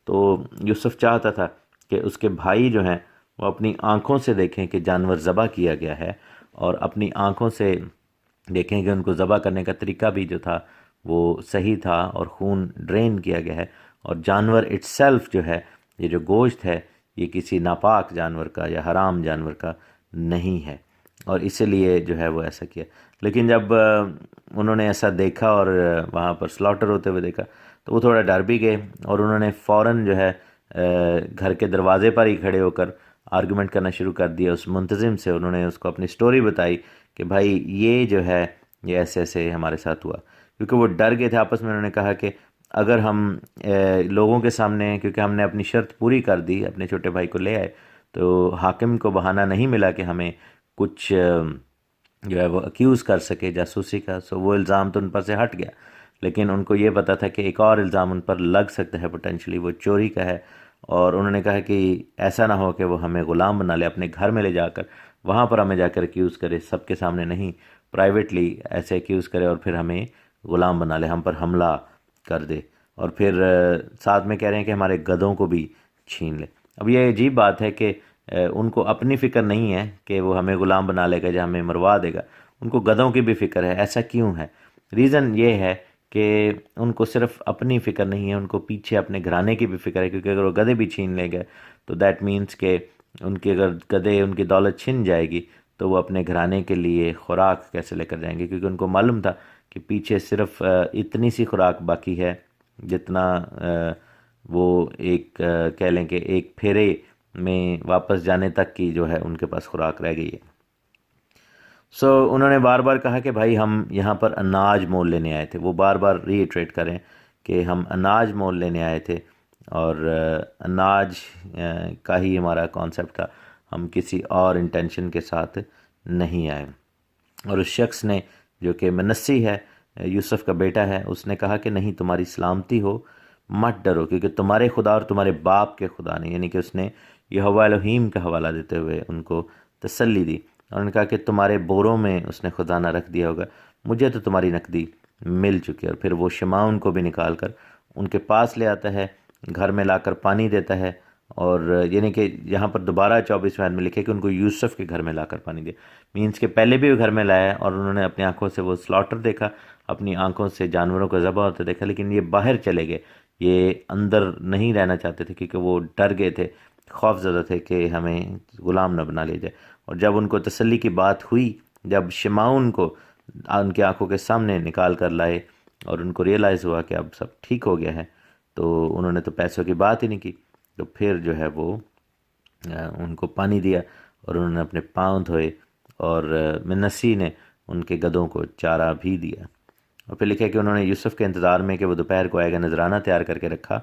تو یوسف چاہتا تھا کہ اس کے بھائی جو ہیں وہ اپنی آنکھوں سے دیکھیں کہ جانور ذبح کیا گیا ہے، اور اپنی آنکھوں سے دیکھیں کہ ان کو ذبح کرنے کا طریقہ بھی جو تھا وہ صحیح تھا، اور خون ڈرین کیا گیا ہے، اور جانور اٹ سیلف جو ہے، یہ جو گوشت ہے، یہ کسی ناپاک جانور کا یا حرام جانور کا نہیں ہے، اور اسی لیے جو ہے وہ ایسا کیا۔ لیکن جب انہوں نے ایسا دیکھا اور وہاں پر سلاٹر ہوتے ہوئے دیکھا تو وہ تھوڑا ڈر بھی گئے، اور انہوں نے فوراً جو ہے گھر کے دروازے پر ہی کھڑے ہو کر آرگومنٹ کرنا شروع کر دیا اس منتظم سے۔ انہوں نے اس کو اپنی سٹوری بتائی کہ بھائی یہ جو ہے یہ ایسے ایسے ہمارے ساتھ ہوا، کیونکہ وہ ڈر گئے تھے آپس میں۔ انہوں نے کہا کہ اگر ہم لوگوں کے سامنے، کیونکہ ہم نے اپنی شرط پوری کر دی، اپنے چھوٹے بھائی کو لے آئے، تو حاکم کو بہانہ نہیں ملا کہ ہمیں کچھ جو ہے وہ اکیوز کر سکے جاسوسی کا، سو وہ الزام تو ان پر سے ہٹ گیا، لیکن ان کو یہ پتہ تھا کہ ایک اور الزام ان پر لگ سکتا ہے پوٹینشلی، وہ چوری کا ہے، اور انہوں نے کہا کہ ایسا نہ ہو کہ وہ ہمیں غلام بنا لے، اپنے گھر میں لے جا کر وہاں پر ہمیں جا کر اکیوز کرے، سب کے سامنے نہیں، پرائیویٹلی ایسے اکیوز کرے اور پھر ہمیں غلام بنا لے، ہم پر حملہ کر دے، اور پھر ساتھ میں کہہ رہے ہیں کہ ہمارے گدھوں کو بھی چھین لے۔ اب یہ عجیب بات ہے کہ ان کو اپنی فکر نہیں ہے کہ وہ ہمیں غلام بنا لے گا یا ہمیں مروا دے گا، ان کو گدھوں کی بھی فکر ہے۔ ایسا کیوں ہے؟ ریزن یہ ہے کہ ان کو صرف اپنی فکر نہیں ہے، ان کو پیچھے اپنے گھرانے کی بھی فکر ہے، کیونکہ اگر وہ گدھے بھی چھین لے گئے تو دیٹ مینس کہ ان کی اگر گدھے، ان کی دولت چھن جائے گی تو وہ اپنے گھرانے کے لیے خوراک کیسے لے کر جائیں گے، کیونکہ ان کو معلوم تھا کہ پیچھے صرف اتنی سی خوراک باقی ہے جتنا وہ ایک کہہ لیں کہ ایک پھیرے میں واپس جانے تک کی جو ہے ان کے پاس خوراک رہ گئی ہے۔ سو انہوں نے بار بار کہا کہ بھائی ہم یہاں پر اناج مول لینے آئے تھے، وہ بار بار ری ایٹریٹ کریں کہ ہم اناج مول لینے آئے تھے، اور اناج کا ہی ہمارا کانسیپٹ تھا، ہم کسی اور انٹینشن کے ساتھ نہیں آئے۔ اور اس شخص نے جو کہ منسی ہے، یوسف کا بیٹا ہے، اس نے کہا کہ نہیں، تمہاری سلامتی ہو، مت ڈرو، کیونکہ تمہارے خدا اور تمہارے باپ کے خدا نے، یعنی کہ اس نے یہوہ الہیم کا حوالہ دیتے ہوئے ان کو تسلی دی، اور انہوں نے کہا کہ تمہارے بوروں میں اس نے خزانہ رکھ دیا ہوگا، مجھے تو تمہاری نقدی مل چکی ہے۔ اور پھر وہ شمعون کو بھی نکال کر ان کے پاس لے آتا ہے، گھر میں لا کر پانی دیتا ہے، اور یعنی کہ یہاں پر دوبارہ 24ویں آیت میں لکھے کہ ان کو یوسف کے گھر میں لا کر پانی دیا، مینس کہ پہلے بھی وہ گھر میں لایا اور انہوں نے اپنی آنکھوں سے وہ سلاٹر دیکھا، اپنی آنکھوں سے جانوروں کو ذبح ہوتے دیکھا، لیکن یہ باہر چلے گئے، یہ اندر نہیں رہنا چاہتے تھے، کیونکہ وہ ڈر گئے تھے، خوف زدہ تھے کہ ہمیں غلام نہ بنا لیا جائے۔ اور جب ان کو تسلی کی بات ہوئی، جب شمعون کو ان کی آنکھوں کے سامنے نکال کر لائے اور ان کو ریئلائز ہوا کہ اب سب ٹھیک ہو گیا ہے، تو انہوں نے تو پیسوں کی بات ہی نہیں کی، تو پھر جو ہے وہ ان کو پانی دیا اور انہوں نے اپنے پاؤں دھوئے، اور منسی نے ان کے گدھوں کو چارہ بھی دیا۔ اور پھر لکھا کہ انہوں نے یوسف کے انتظار میں کہ وہ دوپہر کو آئے گا نذرانہ تیار کر کے رکھا،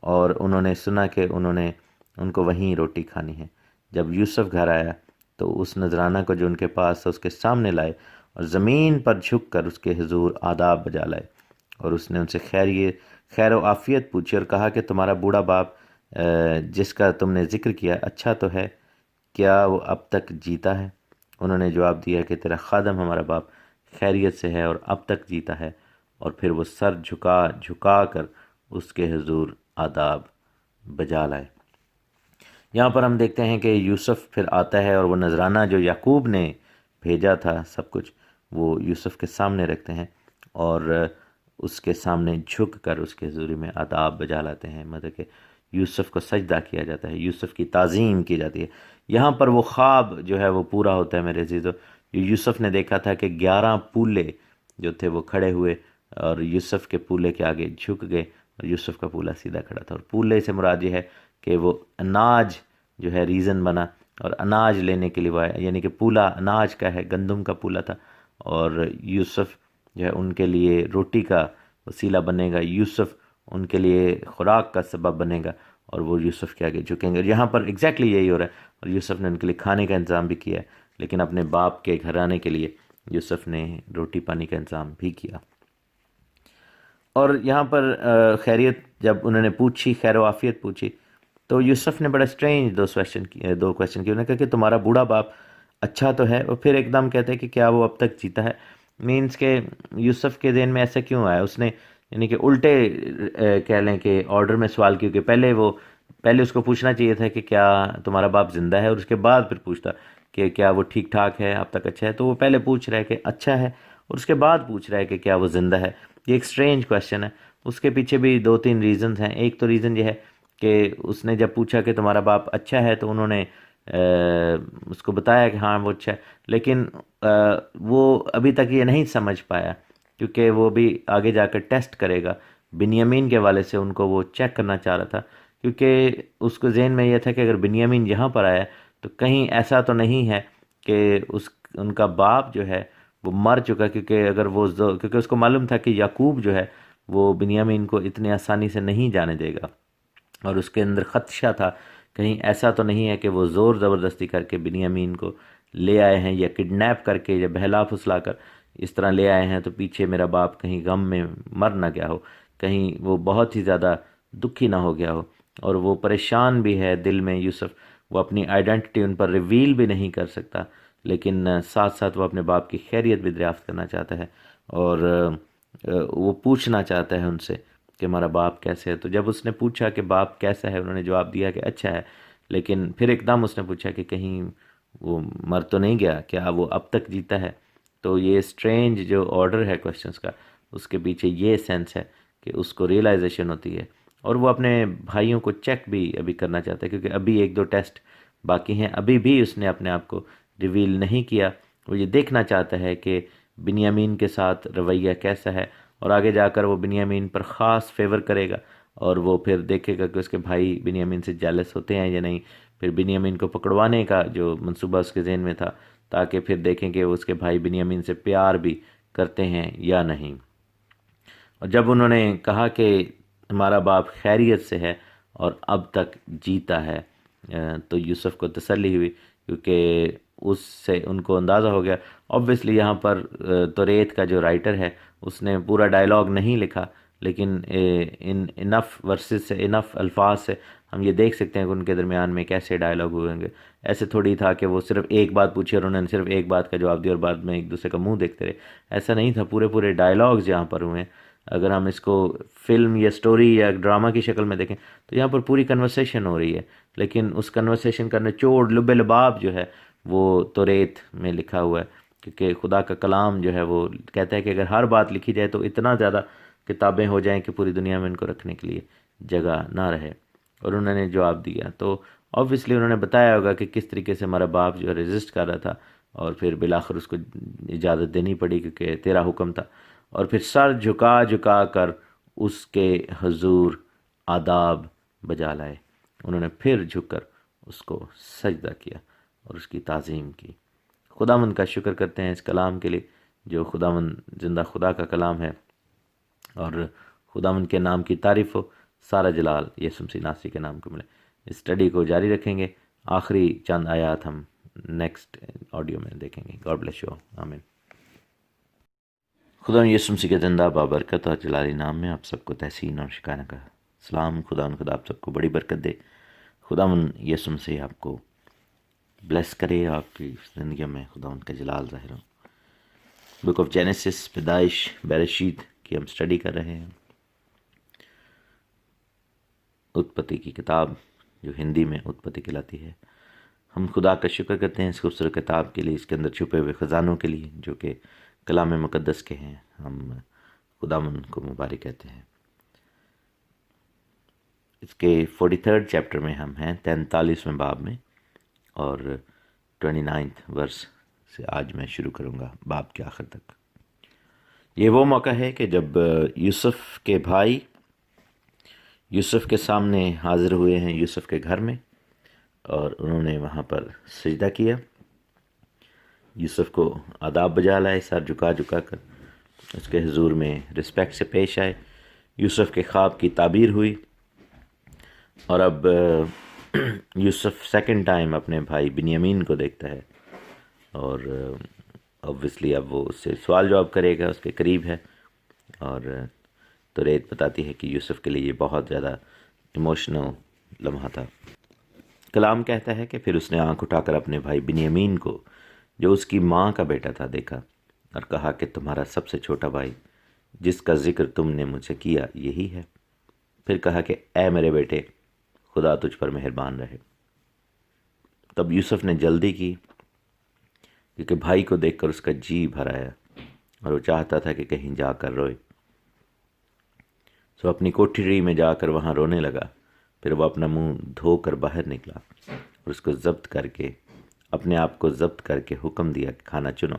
اور انہوں نے سنا کہ انہوں نے ان کو وہیں روٹی کھانی ہے۔ جب یوسف گھر آیا تو اس نذرانہ کو جو ان کے پاس تھا اس کے سامنے لائے، اور زمین پر جھک کر اس کے حضور آداب بجا لائے، اور اس نے ان سے خیر و عافیت پوچھی، اور کہا کہ تمہارا بوڑھا باپ جس کا تم نے ذکر کیا اچھا تو ہے، کیا وہ اب تک جیتا ہے؟ انہوں نے جواب دیا کہ تیرا خادم ہمارا باپ خیریت سے ہے اور اب تک جیتا ہے۔ اور پھر وہ سر جھکا جھکا کر اس کے حضور آداب بجا لائے۔ یہاں پر ہم دیکھتے ہیں کہ یوسف پھر آتا ہے اور وہ نذرانہ جو یعقوب نے بھیجا تھا سب کچھ وہ یوسف کے سامنے رکھتے ہیں اور اس کے سامنے جھک کر اس کے حضوری میں آداب بجا لاتے ہیں، مطلب کہ یوسف کو سجدہ کیا جاتا ہے، یوسف کی تعظیم کی جاتی ہے۔ یہاں پر وہ خواب جو ہے وہ پورا ہوتا ہے میرے عزیزو، جو یوسف نے دیکھا تھا کہ 11 پولے جو تھے وہ کھڑے ہوئے اور یوسف کے پولے کے آگے جھک گئے اور یوسف کا پولا سیدھا کھڑا تھا، اور پولے سے مراد یہ ہے کہ وہ اناج جو ہے ریزن بنا اور اناج لینے کے لیے وہ آیا، یعنی کہ پولا اناج کا ہے، گندم کا پولا تھا، اور یوسف جو ہے ان کے لیے روٹی کا وسیلہ بنے گا، یوسف ان کے لیے خوراک کا سبب بنے گا اور وہ یوسف کے آگے جھکیں گے۔ اور یہاں پر ایگزیکٹلی یہی ہو رہا ہے، اور یوسف نے ان کے لیے کھانے کا انتظام بھی کیا ہے، لیکن اپنے باپ کے گھرانے کے لیے یوسف نے روٹی پانی کا انتظام بھی کیا۔ اور یہاں پر خیریت جب انہوں نے پوچھی، خیر و عافیت پوچھی، تو یوسف نے بڑا سٹرینج دو کویشچن کیے۔ انہوں نے کہا کہ تمہارا بوڑھا باپ اچھا تو ہے، اور پھر ایک دم کہتے ہیں کہ کیا وہ اب تک جیتا ہے؟ مینس کہ یوسف کے ذہن میں ایسا کیوں آیا؟ اس نے یعنی کہ الٹے کہہ لیں کہ آرڈر میں سوال، کیونکہ پہلے اس کو پوچھنا چاہیے تھا کہ کیا تمہارا باپ زندہ ہے، اور اس کے بعد پھر پوچھتا کہ کیا وہ ٹھیک ٹھاک ہے، اب تک اچھا ہے۔ تو وہ پہلے پوچھ رہا ہے کہ اچھا ہے، اور اس کے بعد پوچھ رہا ہے کہ کیا وہ زندہ ہے۔ یہ ایک سٹرینج کویشچن ہے۔ اس کے پیچھے بھی 2-3 ریزنز ہیں۔ ایک تو ریزن یہ ہے کہ اس نے جب پوچھا کہ تمہارا باپ اچھا ہے تو انہوں نے اس کو بتایا کہ ہاں وہ اچھا ہے، لیکن وہ ابھی تک یہ نہیں سمجھ پایا، کیونکہ وہ بھی آگے جا کر ٹیسٹ کرے گا بنیامین کے حوالے سے، ان کو وہ چیک کرنا چاہ رہا تھا، کیونکہ اس کو ذہن میں یہ تھا کہ اگر بنیامین یہاں پر آیا تو کہیں ایسا تو نہیں ہے کہ ان کا باپ جو ہے وہ مر چکا، کیونکہ اگر کیونکہ اس کو معلوم تھا کہ یعقوب جو ہے وہ بنیامین کو اتنی آسانی سے نہیں جانے دے گا، اور اس کے اندر خدشہ تھا کہیں ایسا تو نہیں ہے کہ وہ زور زبردستی کر کے بنیامین کو لے آئے ہیں، یا کڈنیپ کر کے یا بہلا پھسلا کر اس طرح لے آئے ہیں تو پیچھے میرا باپ کہیں غم میں مر نہ گیا ہو، کہیں وہ بہت ہی زیادہ دکھی نہ ہو گیا ہو۔ اور وہ پریشان بھی ہے دل میں یوسف، وہ اپنی آئیڈینٹی ان پر ریویل بھی نہیں کر سکتا، لیکن ساتھ ساتھ وہ اپنے باپ کی خیریت بھی دریافت کرنا چاہتا ہے، اور وہ پوچھنا چاہتا ہے ان سے کہ ہمارا باپ کیسے ہے۔ تو جب اس نے پوچھا کہ باپ کیسا ہے، انہوں نے جواب دیا کہ اچھا ہے، لیکن پھر ایک دم اس نے پوچھا کہ کہیں وہ مر تو نہیں گیا، کیا وہ اب تک جیتا ہے؟ تو یہ سٹرینج جو آرڈر ہے کویشچنس کا، اس کے پیچھے یہ سینس ہے کہ اس کو ریئلائزیشن ہوتی ہے، اور وہ اپنے بھائیوں کو چیک بھی ابھی کرنا چاہتا ہے، کیونکہ ابھی 1-2 ٹیسٹ باقی ہیں، ابھی بھی اس نے اپنے آپ کو ریویل نہیں کیا۔ وہ یہ دیکھنا چاہتا ہے کہ بنیامین کے ساتھ رویہ کیسا ہے، اور آگے جا کر وہ بنیامین پر خاص فیور کرے گا، اور وہ پھر دیکھے گا کہ اس کے بھائی بنیامین سے جیلس ہوتے ہیں یا نہیں، پھر بنیامین کو پکڑوانے کا جو منصوبہ اس کے ذہن میں تھا، تاکہ پھر دیکھیں کہ اس کے بھائی بنیامین سے پیار بھی کرتے ہیں یا نہیں۔ اور جب انہوں نے کہا کہ ہمارا باپ خیریت سے ہے اور اب تک جیتا ہے، تو یوسف کو تسلی ہوئی، کیونکہ اس سے ان کو اندازہ ہو گیا۔ آبویسلی یہاں پر توریت کا جو رائٹر ہے اس نے پورا ڈائلاگ نہیں لکھا، لیکن انف ورسز سے، انف الفاظ سے ہم یہ دیکھ سکتے ہیں کہ ان کے درمیان میں کیسے ڈائلاگ ہوئے ہوں گے۔ ایسے تھوڑی تھا کہ وہ صرف ایک بات پوچھی اور انہوں نے صرف ایک بات کا جواب دیا اور بعد میں ایک دوسرے کا منہ دیکھتے رہے، ایسا نہیں تھا۔ پورے ڈائلاگز یہاں پر ہوئے ہیں۔ اگر ہم اس کو فلم یا سٹوری یا ڈرامہ کی شکل میں دیکھیں تو یہاں پر پوری کنورسیشن ہو رہی ہے، لیکن اس کنورسیشن کا نچوڑ لب لباب جو ہے وہ توریت میں لکھا ہوا ہے، کیونکہ خدا کا کلام جو ہے وہ کہتا ہے کہ اگر ہر بات لکھی جائے تو اتنا زیادہ کتابیں ہو جائیں کہ پوری دنیا میں ان کو رکھنے کے لیے جگہ نہ رہے۔ اور انہوں نے جواب دیا، تو آبویسلی انہوں نے بتایا ہوگا کہ کس طریقے سے ہمارا باپ جو ہے ریزسٹ کر رہا تھا، اور پھر بالآخر اس کو اجازت دینی پڑی کیونکہ تیرا حکم تھا، اور پھر سر جھکا جھکا کر اس کے حضور آداب بجا لائے۔ انہوں نے پھر جھک کر اس کو سجدہ کیا اور اس کی تعظیم کی۔ خداوند کا شکر کرتے ہیں اس کلام کے لیے جو خداوند زندہ خدا کا کلام ہے، اور خداوند کے نام کی تعریف ہو، سارا جلال یسوع مسیح ناصری کے نام کو ملے۔ اس اسٹڈی کو جاری رکھیں گے، آخری چند آیات ہم نیکسٹ آڈیو میں دیکھیں گے۔ گاڈ بلیس یو، آمین۔ خدا یسوع مسیح کے زندہ بابرکت اور جلالی نام میں آپ سب کو تحسین اور شکرانہ کا سلام۔ خدا آپ سب کو بڑی برکت دے۔ خداوند یسوع مسیح آپ کو بلیس کرے آپ کی زندگی میں خدا ان کا جلال ظاہر ہو۔ بک آف جینیسس، پیدائش، بیرشید کی ہم اسٹڈی کر رہے ہیں، اتپتی کی کتاب جو ہندی میں اتپتی کہلاتی ہے۔ ہم خدا کا شکر کرتے ہیں اس خوبصورت کتاب کے لیے، اس کے اندر چھپے ہوئے خزانوں کے لیے جو کہ کلام مقدس کے ہیں۔ ہم خداوند کو مبارک کہتے ہیں۔ اس کے 43rd چیپٹر میں ہم ہیں، 43ویں باب میں، اور 29 ورس سے آج میں شروع کروں گا باب کے آخر تک۔ یہ وہ موقع ہے کہ جب یوسف کے بھائی یوسف کے سامنے حاضر ہوئے ہیں، یوسف کے گھر میں، اور انہوں نے وہاں پر سجدہ کیا، یوسف کو آداب بجا لائے، سر جھکا جھکا کر اس کے حضور میں رسپیکٹ سے پیش آئے۔ یوسف کے خواب کی تعبیر ہوئی، اور اب یوسف سیکنڈ ٹائم اپنے بھائی بنیامین کو دیکھتا ہے، اور اوبویسلی اب وہ اس سے سوال جواب کرے گا، اس کے قریب ہے، اور توریت بتاتی ہے کہ یوسف کے لیے یہ بہت زیادہ ایموشنل لمحہ تھا۔ کلام کہتا ہے کہ پھر اس نے آنکھ اٹھا کر اپنے بھائی بنیامین کو، جو اس کی ماں کا بیٹا تھا، دیکھا، اور کہا کہ تمہارا سب سے چھوٹا بھائی جس کا ذکر تم نے مجھ سے کیا یہی ہے۔ پھر کہا کہ اے میرے بیٹے، خدا تجھ پر مہربان رہے۔ تب یوسف نے جلدی کی، کیونکہ بھائی کو دیکھ کر اس کا جی بھر آیا، اور وہ چاہتا تھا کہ کہیں جا کر روئے۔ سو اپنی کوٹھری میں جا کر وہاں رونے لگا۔ پھر وہ اپنا منہ دھو کر باہر نکلا، اور اس کو ضبط کر کے اپنے آپ کو ضبط کر کے حکم دیا کہ کھانا چنو،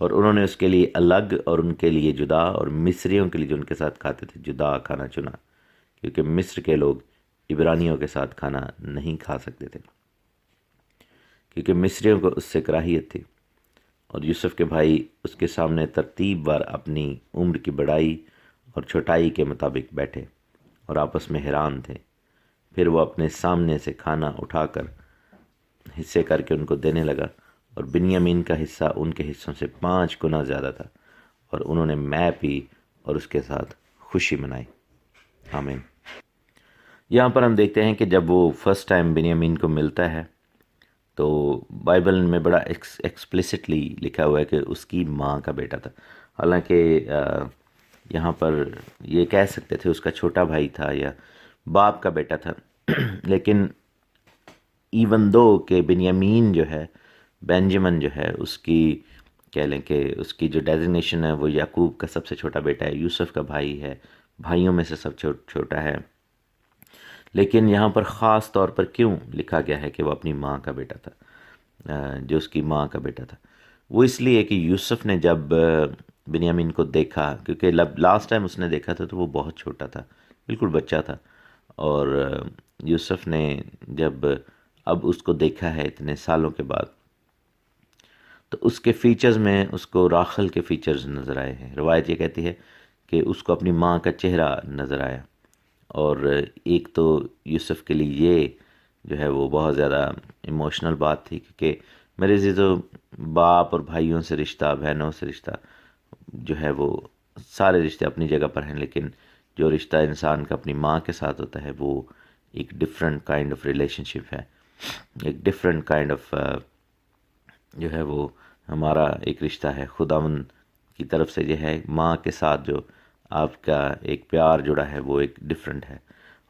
اور انہوں نے اس کے لیے الگ اور ان کے لیے جدا، اور مصریوں کے لیے جو ان کے ساتھ کھاتے تھے جدا کھانا چنا، کیونکہ مصر کے لوگ عبرانیوں کے ساتھ کھانا نہیں کھا سکتے تھے، کیونکہ مصریوں کو اس سے کراہیت تھی۔ اور یوسف کے بھائی اس کے سامنے ترتیب وار اپنی عمر کی بڑائی اور چھوٹائی کے مطابق بیٹھے اور آپس میں حیران تھے۔ پھر وہ اپنے سامنے سے کھانا اٹھا کر حصے کر کے ان کو دینے لگا، اور بنیامین کا حصہ ان کے حصوں سے 5 گنا زیادہ تھا، اور انہوں نے مے پی اور اس کے ساتھ خوشی منائی۔ آمین۔ یہاں پر ہم دیکھتے ہیں کہ جب وہ فرسٹ ٹائم بنیامین کو ملتا ہے تو بائبل میں بڑا ایکسپلیسٹلی لکھا ہوا ہے کہ اس کی ماں کا بیٹا تھا، حالانکہ یہاں پر یہ کہہ سکتے تھے اس کا چھوٹا بھائی تھا یا باپ کا بیٹا تھا، لیکن ایون دو کہ بنیامین جو ہے، بینجمن جو ہے، اس کی کہہ لیں کہ اس کی جو ڈیزگنیشن ہے وہ یعقوب کا سب سے چھوٹا بیٹا ہے، یوسف کا بھائی ہے، بھائیوں میں سے سب چھوٹا ہے، لیکن یہاں پر خاص طور پر کیوں لکھا گیا ہے کہ وہ اپنی ماں کا بیٹا تھا، جو اس کی ماں کا بیٹا تھا؟ وہ اس لیے کہ یوسف نے جب بنیامین کو دیکھا، کیونکہ لاسٹ ٹائم اس نے دیکھا تھا تو وہ بہت چھوٹا تھا، بالکل بچہ تھا، اور یوسف نے جب اب اس کو دیکھا ہے اتنے سالوں کے بعد، تو اس کے فیچرز میں اس کو راخل کے فیچرز نظر آئے ہیں۔ روایت یہ کہتی ہے کہ اس کو اپنی ماں کا چہرہ نظر آیا، اور ایک تو یوسف کے لیے یہ جو ہے وہ بہت زیادہ ایموشنل بات تھی، کیونکہ میرے عزیزو، باپ اور بھائیوں سے رشتہ، بہنوں سے رشتہ جو ہے وہ سارے رشتے اپنی جگہ پر ہیں، لیکن جو رشتہ انسان کا اپنی ماں کے ساتھ ہوتا ہے وہ ایک ڈفرینٹ کائنڈ آف ریلیشن شپ ہے، ایک ڈفرینٹ کائنڈ آف جو ہے وہ ہمارا ایک رشتہ ہے خداوند کی طرف سے، جو ہے ماں کے ساتھ جو آپ کا ایک پیار جڑا ہے وہ ایک ڈفرینٹ ہے۔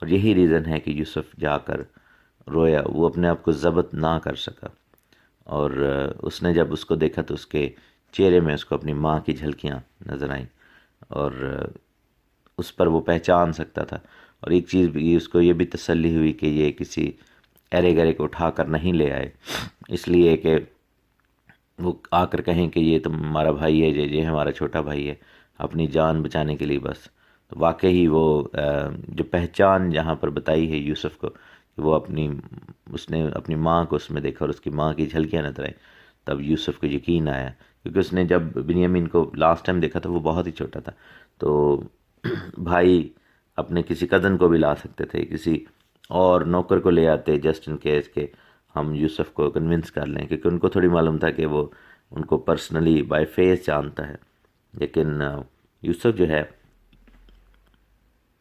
اور یہی ریزن ہے کہ یوسف جا کر رویا، وہ اپنے آپ کو ضبط نہ کر سکا، اور اس نے جب اس کو دیکھا تو اس کے چہرے میں اس کو اپنی ماں کی جھلکیاں نظر آئیں، اور اس پر وہ پہچان سکتا تھا۔ اور ایک چیز بھی اس کو یہ بھی تسلی ہوئی کہ یہ کسی ایرے گرے کو اٹھا کر نہیں لے آئے، اس لیے کہ وہ آ کر کہیں کہ یہ تمہارا بھائی ہے، یہ ہمارا چھوٹا بھائی ہے، اپنی جان بچانے کے لیے بس۔ تو واقعی وہ جو پہچان جہاں پر بتائی ہے یوسف کو کہ وہ اس نے اپنی ماں کو اس میں دیکھا اور اس کی ماں کی جھلکیاں نظر آئیں، تب یوسف کو یقین آیا، کیونکہ اس نے جب بنیامین کو لاسٹ ٹائم دیکھا تھا وہ بہت ہی چھوٹا تھا، تو بھائی اپنے کسی کزن کو بھی لا سکتے تھے، کسی اور نوکر کو لے آتے جسٹ ان کیس کہ ہم یوسف کو کنونس کر لیں، کیونکہ ان کو تھوڑی معلوم تھا کہ وہ ان کو پرسنلی بائی فیس جانتا ہے، لیکن یوسف جو ہے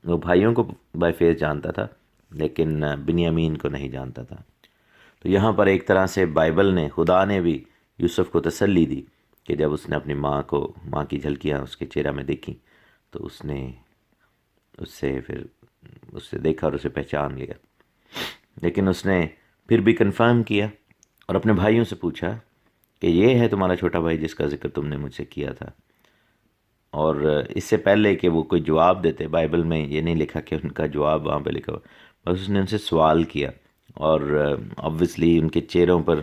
وہ بھائیوں کو بائی فیس جانتا تھا، لیکن بنیامین کو نہیں جانتا تھا۔ تو یہاں پر ایک طرح سے بائبل نے، خدا نے بھی یوسف کو تسلی دی کہ جب اس نے اپنی ماں کی جھلکیاں اس کے چہرہ میں دیکھیں تو اس نے اس سے دیکھا اور اسے پہچان لیا، لیکن اس نے پھر بھی کنفرم کیا اور اپنے بھائیوں سے پوچھا کہ یہ ہے تمہارا چھوٹا بھائی جس کا ذکر تم نے مجھ سے کیا تھا. اور اس سے پہلے کہ وہ کوئی جواب دیتے، بائبل میں یہ نہیں لکھا کہ ان کا جواب وہاں پہ لکھا ہوا، بس اس نے ان سے سوال کیا، اور آبویسلی ان کے چہروں پر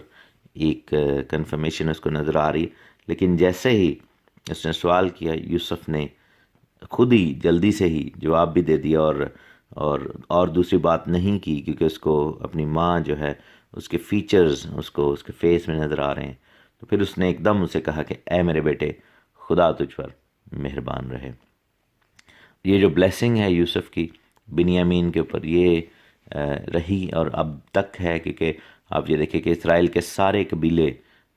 ایک کنفرمیشن اس کو نظر آ رہی. لیکن جیسے ہی اس نے سوال کیا، یوسف نے خود ہی جلدی سے ہی جواب بھی دے دیا، اور دوسری بات نہیں کی، کیونکہ اس کو اپنی ماں جو ہے اس کے فیچرز اس کے فیس میں نظر آ رہے ہیں. تو پھر اس نے ایک دم اسے کہا کہ اے میرے بیٹے، خدا تجھ پر مہربان رہے. یہ جو بلیسنگ ہے یوسف کی بنیامین کے اوپر، یہ رہی اور اب تک ہے، کیونکہ آپ یہ دیکھیں کہ اسرائیل کے سارے قبیلے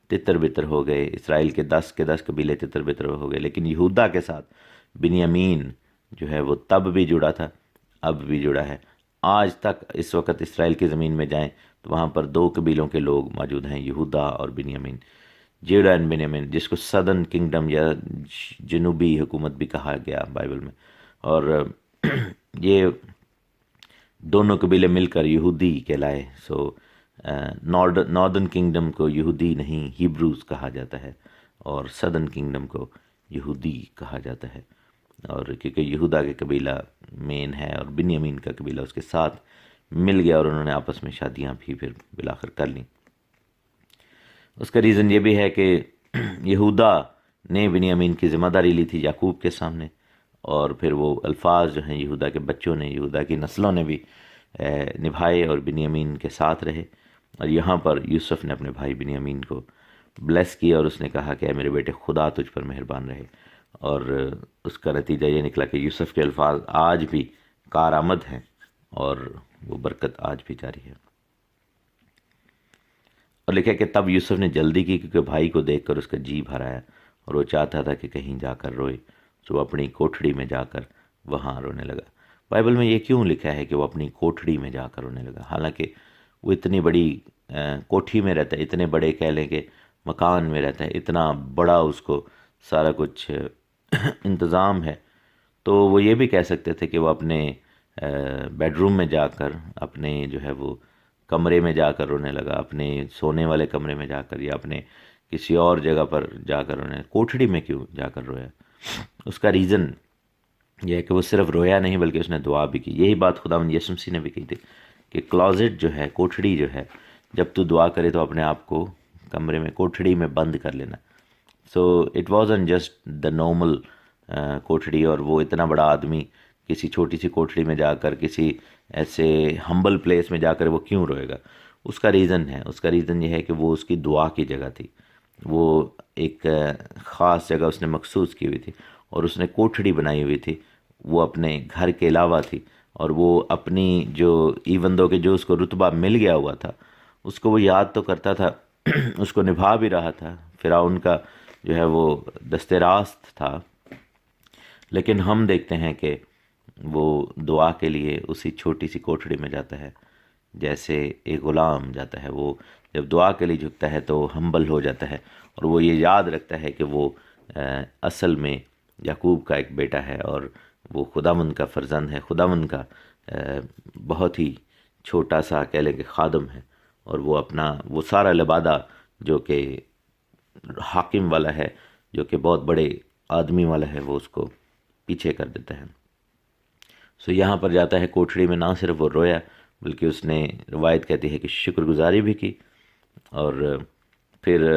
تتر بتر ہو گئے، اسرائیل کے 10 قبیلے تتر بتر ہو گئے، لیکن یہودا کے ساتھ بنیامین جو ہے وہ تب بھی جڑا تھا، اب بھی جڑا ہے. آج تک اس وقت اسرائیل کی زمین میں جائیں تو وہاں پر 2 قبیلوں کے لوگ موجود ہیں، یہودا اور بنیامین، جیوڈا اینڈ بنیامین، جس کو سدرن کنگڈم یا جنوبی حکومت بھی کہا گیا بائبل میں. اور یہ دونوں قبیلے مل کر یہودی کہلائے. سو ناردرن کنگڈم کو یہودی نہیں، ہیبروز کہا جاتا ہے، اور سدرن کنگڈم کو یہودی کہا جاتا ہے. اور کیونکہ یہودا کے قبیلہ مین ہے اور بنیامین کا قبیلہ اس کے ساتھ مل گیا، اور انہوں نے آپس میں شادیاں بھی پھر بالآخر کر لیں. اس کا ریزن یہ بھی ہے کہ یہودا نے بنیامین کی ذمہ داری لی تھی یعقوب کے سامنے، اور پھر وہ الفاظ جو ہیں یہودا کے بچوں نے، یہودا کی نسلوں نے بھی نبھائے اور بنیامین کے ساتھ رہے. اور یہاں پر یوسف نے اپنے بھائی بنیامین کو بلیس کیا، اور اس نے کہا کہ اے میرے بیٹے، خدا تجھ پر مہربان رہے. اور اس کا نتیجہ یہ نکلا کہ یوسف کے الفاظ آج بھی کارآمد ہیں، اور وہ برکت آج بھی جاری ہے. اور لکھا کہ تب یوسف نے جلدی کی، کیونکہ بھائی کو دیکھ کر اس کا جی بھر آیا، اور وہ چاہتا تھا کہ کہیں جا کر روئے. تو وہ اپنی کوٹھڑی میں جا کر وہاں رونے لگا. بائبل میں یہ کیوں لکھا ہے کہ وہ اپنی کوٹھڑی میں جا کر رونے لگا؟ حالانکہ وہ اتنی بڑی کوٹھی میں رہتا ہے، اتنے بڑے کہہ لیں کہ مکان میں رہتا ہے، اتنا بڑا اس کو سارا کچھ انتظام ہے. تو وہ یہ بھی کہہ سکتے تھے کہ وہ اپنے بیڈ روم میں جا کر، اپنے جو ہے وہ کمرے میں جا کر رونے لگا، اپنے سونے والے کمرے میں جا کر، یا اپنے کسی اور جگہ پر جا کر رونے. کوٹھڑی میں کیوں جا کر رویا؟ اس کا ریزن یہ ہے کہ وہ صرف رویا نہیں بلکہ اس نے دعا بھی کی. یہی بات خداوند یسوع مسیح نے بھی کہی تھی کہ کلازٹ جو ہے، کوٹھڑی جو ہے، جب تو دعا کرے تو اپنے آپ کو کمرے میں، کوٹھڑی میں بند کر لینا. So it wasn't just the normal کوٹھڑی، اور وہ اتنا بڑا آدمی کسی چھوٹی سی کوٹھڑی میں جا کر، کسی ایسے ہمبل پلیس میں جا کر وہ کیوں روئے گا؟ اس کا ریزن ہے، اس کا ریزن یہ ہے کہ وہ اس کی دعا کی جگہ تھی. وہ ایک خاص جگہ اس نے مخصوص کی ہوئی تھی، اور اس نے کوٹھڑی بنائی ہوئی تھی، وہ اپنے گھر کے علاوہ تھی. اور وہ اپنی جو ایون دو کہ جو اس کو رتبہ مل گیا ہوا تھا، اس کو وہ یاد تو کرتا تھا، اس کو نبھا بھی رہا تھا، فرعون کا جو ہے وہ دست راست تھا. لیکن ہم دیکھتے ہیں کہ وہ دعا کے لیے اسی چھوٹی سی کوٹھڑی میں جاتا ہے جیسے ایک غلام جاتا ہے. وہ جب دعا کے لیے جھکتا ہے تو ہمبل ہو جاتا ہے، اور وہ یہ یاد رکھتا ہے کہ وہ اصل میں یعقوب کا ایک بیٹا ہے، اور وہ خداوند کا فرزند ہے، خداوند کا بہت ہی چھوٹا سا کہہ لیں کہ خادم ہے. اور وہ سارا لبادہ جو کہ حاکم والا ہے، جو کہ بہت بڑے آدمی والا ہے، وہ اس کو پیچھے کر دیتا ہے. سو یہاں پر جاتا ہے کوٹھڑی میں، نہ صرف وہ رویا بلکہ اس نے، روایت کہتی ہے کہ شکر گزاری بھی کی، اور پھر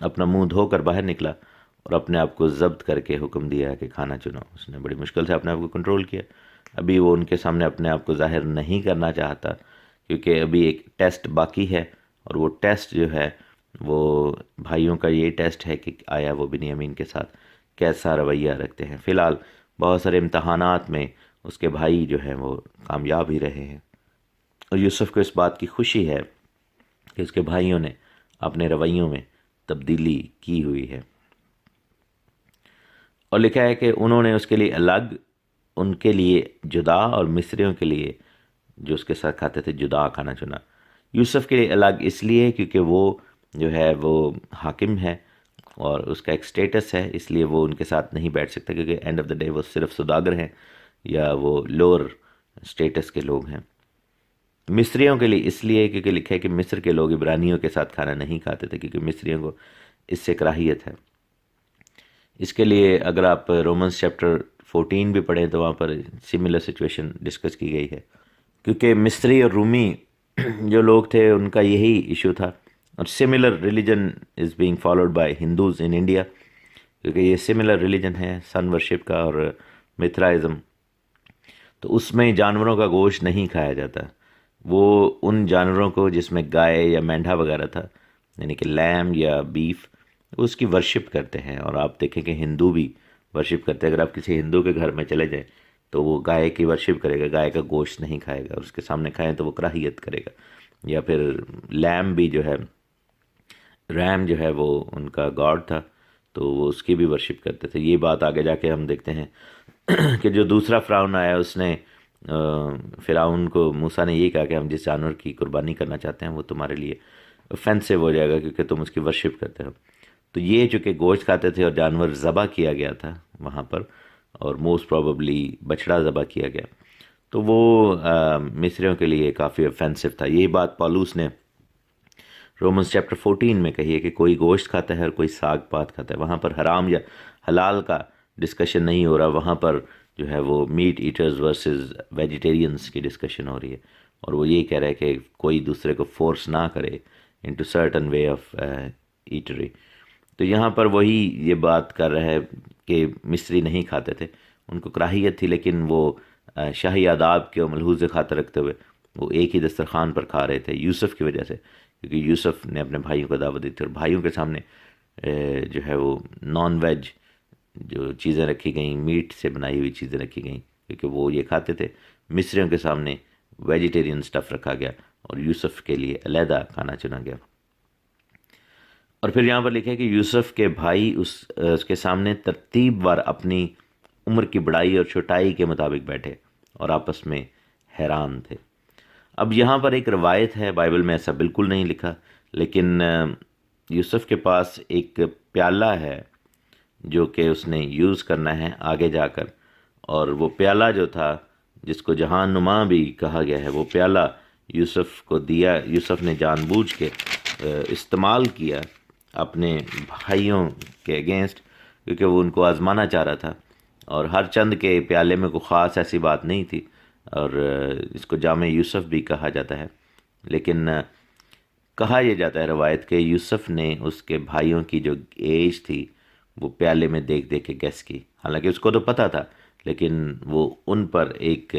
اپنا منہ دھو کر باہر نکلا اور اپنے آپ کو ضبط کر کے حکم دیا کہ کھانا چنو. اس نے بڑی مشکل سے اپنے آپ کو کنٹرول کیا. ابھی وہ ان کے سامنے اپنے آپ کو ظاہر نہیں کرنا چاہتا، کیونکہ ابھی ایک ٹیسٹ باقی ہے، اور وہ ٹیسٹ جو ہے وہ بھائیوں کا یہ ٹیسٹ ہے کہ آیا وہ بنیامین کے ساتھ کیسا رویہ رکھتے ہیں. فی الحال بہت سارے امتحانات میں اس کے بھائی جو ہیں وہ کامیاب ہی رہے ہیں، اور یوسف کو اس بات کی خوشی ہے کہ اس کے بھائیوں نے اپنے رویوں میں تبدیلی کی ہوئی ہے. اور لکھا ہے کہ انہوں نے اس کے لیے الگ، ان کے لیے جدا، اور مصریوں کے لیے جو اس کے ساتھ کھاتے تھے جدا کھانا چنا. یوسف کے لیے الگ اس لیے کیونکہ وہ جو ہے وہ حاکم ہے اور اس کا ایک سٹیٹس ہے، اس لیے وہ ان کے ساتھ نہیں بیٹھ سکتا، کیونکہ اینڈ آف دا ڈے وہ صرف سوداگر ہیں یا وہ لوور سٹیٹس کے لوگ ہیں۔ مصریوں کے لیے اس لیے کیونکہ لکھا ہے کہ مصر کے لوگ عبرانیوں کے ساتھ کھانا نہیں کھاتے تھے، کیونکہ مصریوں کو اس سے کراہیت ہے۔ اس کے لیے اگر آپ رومنس چیپٹر 14 بھی پڑھیں تو وہاں پر سملر سچویشن ڈسکس کی گئی ہے، کیونکہ مصری اور رومی جو لوگ تھے ان کا یہی ایشو تھا، اور similar religion is being followed by Hindus in India, کیونکہ یہ سملر ریلیجن ہے سن ورشپ کا اور متھرائزم، تو اس میں جانوروں کا گوشت نہیں کھایا جاتا۔ وہ ان جانوروں کو جس میں گائے یا مینڈھا وغیرہ تھا، یعنی کہ لیم یا بیف، اس کی ورشپ کرتے ہیں۔ اور آپ دیکھیں کہ ہندو بھی ورشپ کرتے ہیں، اگر آپ کسی ہندو کے گھر میں چلے جائیں تو وہ گائے کی ورشپ کرے گا، گائے کا گوشت نہیں کھائے گا، اور اس کے سامنے کھائیں تو وہ کراہیت کرے گا۔ یا پھر لیم بھی جو ہے، ریم جو ہے وہ ان کا گاڈ تھا، تو وہ اس کی بھی ورشپ کرتے تھے۔ یہ بات آگے جا کے ہم دیکھتے ہیں کہ جو دوسرا فرعون آیا اس نے فرعون کو، موسیٰ نے یہ کہا کہ ہم جس جانور کی قربانی کرنا چاہتے ہیں وہ تمہارے لیے اوفینسو ہو جائے گا کیونکہ تم اس کی ورشپ کرتے ہو۔ تو یہ چونکہ گوشت کھاتے تھے اور جانور ذبح کیا گیا تھا وہاں پر، اور موسٹ پروبیبلی بچڑا ذبح کیا گیا، تو وہ مصریوں کے لیے کافی اوفینسو تھا۔ یہی بات پالوس نے رومنس چیپٹر 14 میں کہی ہے کہ کوئی گوشت کھاتا ہے اور کوئی ساگ پات کھاتا ہے۔ وہاں پر حرام یا حلال کا ڈسکشن نہیں ہو رہا، وہاں پر جو ہے وہ میٹ ایٹرز ورسز ویجیٹیرینز کی ڈسکشن ہو رہی ہے، اور وہ یہی کہہ رہا ہے کہ کوئی دوسرے کو فورس نہ کرے انٹو سرٹن وے آف ایٹری۔ تو یہاں پر وہی یہ بات کر رہا ہے کہ مصری نہیں کھاتے تھے، ان کو کراہیت تھی، لیکن وہ شاہی آداب کے ملحوظ خاطر رکھتے ہوئے وہ ایک ہی دسترخوان پر کھا رہے تھے یوسف کی وجہ سے، کیونکہ یوسف نے اپنے بھائیوں کو دعوت دی تھی، اور بھائیوں کے سامنے جو ہے وہ نان ویج جو چیزیں رکھی گئیں، میٹ سے بنائی ہوئی چیزیں رکھی گئیں، کیونکہ وہ یہ کھاتے تھے۔ مصریوں کے سامنے ویجیٹیرین سٹف رکھا گیا اور یوسف کے لیے علیحدہ کھانا چنا گیا۔ اور پھر یہاں پر لکھا ہے کہ یوسف کے بھائی اس کے سامنے ترتیب وار اپنی عمر کی بڑائی اور چھوٹائی کے مطابق بیٹھے اور آپس میں حیران تھے۔ اب یہاں پر ایک روایت ہے، بائبل میں ایسا بالکل نہیں لکھا، لیکن یوسف کے پاس ایک پیالہ ہے جو کہ اس نے یوز کرنا ہے آگے جا کر، اور وہ پیالہ جو تھا جس کو جہان نما بھی کہا گیا ہے، وہ پیالہ یوسف کو دیا، یوسف نے جان بوجھ کے استعمال کیا اپنے بھائیوں کے اگینسٹ، کیونکہ وہ ان کو آزمانا چاہ رہا تھا، اور ہر چند کے پیالے میں کوئی خاص ایسی بات نہیں تھی، اور اس کو جامع یوسف بھی کہا جاتا ہے، لیکن کہا یہ جاتا ہے روایت کہ یوسف نے اس کے بھائیوں کی جو ایج تھی وہ پیالے میں دیکھ دیکھ کے گیس کی، حالانکہ اس کو تو پتہ تھا، لیکن وہ ان پر ایک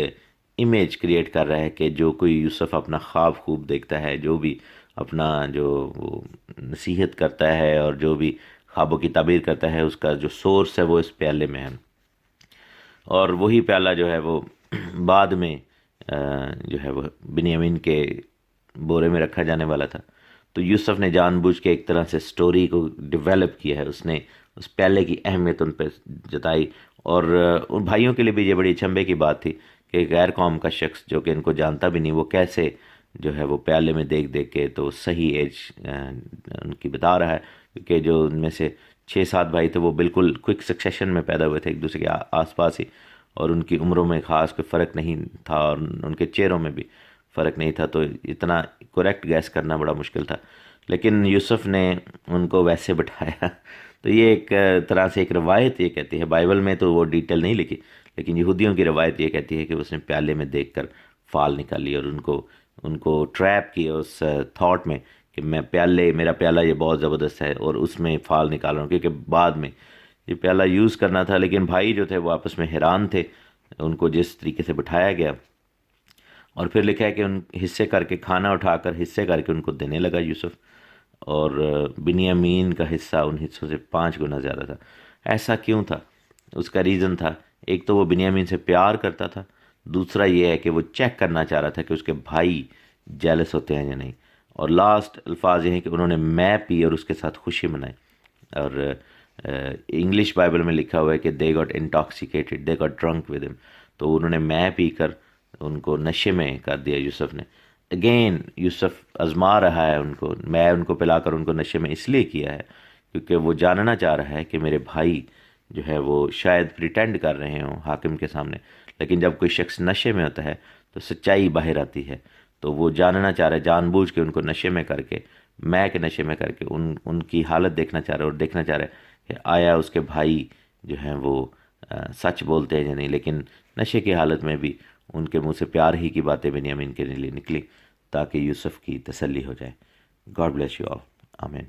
امیج کریٹ کر رہا ہے کہ جو کوئی یوسف اپنا خواب خوب دیکھتا ہے، جو بھی اپنا جو وہ نصیحت کرتا ہے اور جو بھی خوابوں کی تعبیر کرتا ہے، اس کا جو سورس ہے وہ اس پیالے میں ہے، اور وہی پیالہ جو ہے وہ بعد میں جو ہے وہ بنیامین کے بورے میں رکھا جانے والا تھا۔ تو یوسف نے جان بوجھ کے ایک طرح سے سٹوری کو ڈیولپ کیا ہے، اس نے اس پیالے کی اہمیت ان پہ جتائی، اور ان بھائیوں کے لیے بھی یہ بڑی چنبے کی بات تھی کہ غیر قوم کا شخص جو کہ ان کو جانتا بھی نہیں، وہ کیسے جو ہے وہ پیالے میں دیکھ دیکھ کے تو صحیح ایج ان کی بتا رہا ہے، کیونکہ جو ان میں سے 6-7 بھائی تھے وہ بالکل کوئک سکسیشن میں پیدا ہوئے تھے ایک دوسرے کے آس پاس ہی، اور ان کی عمروں میں خاص کوئی فرق نہیں تھا، اور ان کے چہروں میں بھی فرق نہیں تھا، تو اتنا کریکٹ گیس کرنا بڑا مشکل تھا، لیکن یوسف نے ان کو ویسے بٹھایا۔ تو یہ ایک طرح سے ایک روایت یہ کہتی ہے، بائبل میں تو وہ ڈیٹیل نہیں لکھی، لیکن یہودیوں کی روایت یہ کہتی ہے کہ اس نے پیالے میں دیکھ کر فال نکالی، اور ان کو ٹریپ کیا اس تھاٹ میں کہ میرا پیالہ یہ بہت زبردست ہے، اور اس میں فال نکال رہا ہوں، کیونکہ بعد میں یہ پیالہ یوز کرنا تھا۔ لیکن بھائی جو تھے وہ آپس میں حیران تھے ان کو جس طریقے سے بٹھایا گیا، اور پھر لکھا ہے کہ ان حصے کر کے کھانا اٹھا کر حصے کر کے ان کو دینے لگا یوسف، اور بنیامین کا حصہ ان حصوں سے 5 گنا زیادہ تھا۔ ایسا کیوں تھا؟ اس کا ریزن تھا، ایک تو وہ بنیامین سے پیار کرتا تھا، دوسرا یہ ہے کہ وہ چیک کرنا چاہ رہا تھا کہ اس کے بھائی جیلس ہوتے ہیں یا نہیں، اور لاسٹ الفاظ یہ ہیں کہ انہوں نے مے پی اور اس کے ساتھ خوشی منائی، اور انگلش بائبل میں لکھا ہوا ہے کہ they got intoxicated, they got drunk with him، تو انہوں نے مے پی کر ان کو نشے میں کر دیا یوسف نے۔ اگین یوسف آزما رہا ہے ان کو، میں ان کو پلا کر ان کو نشے میں اس لیے کیا ہے کیونکہ وہ جاننا چاہ رہا ہے کہ میرے بھائی جو ہے وہ شاید پریٹینڈ کر رہے ہوں حاکم کے سامنے، لیکن جب کوئی شخص نشے میں ہوتا ہے تو سچائی باہر آتی ہے، تو وہ جاننا چاہ رہا ہے، جان بوجھ کے ان کو نشے میں کر کے، میں کے نشے میں کر کے ان کی حالت دیکھنا چاہ رہا ہے، اور دیکھنا چاہ رہا ہے کہ آیا اس کے بھائی جو ہیں وہ سچ بولتے ہیں یا نہیں، لیکن نشے کی حالت میں بھی ان کے منہ سے پیار ہی کی باتیں بنیامین کے لیے نکلی تاکہ یوسف کی تسلی ہو جائے۔ گاڈ بلیس یو آل، آمین۔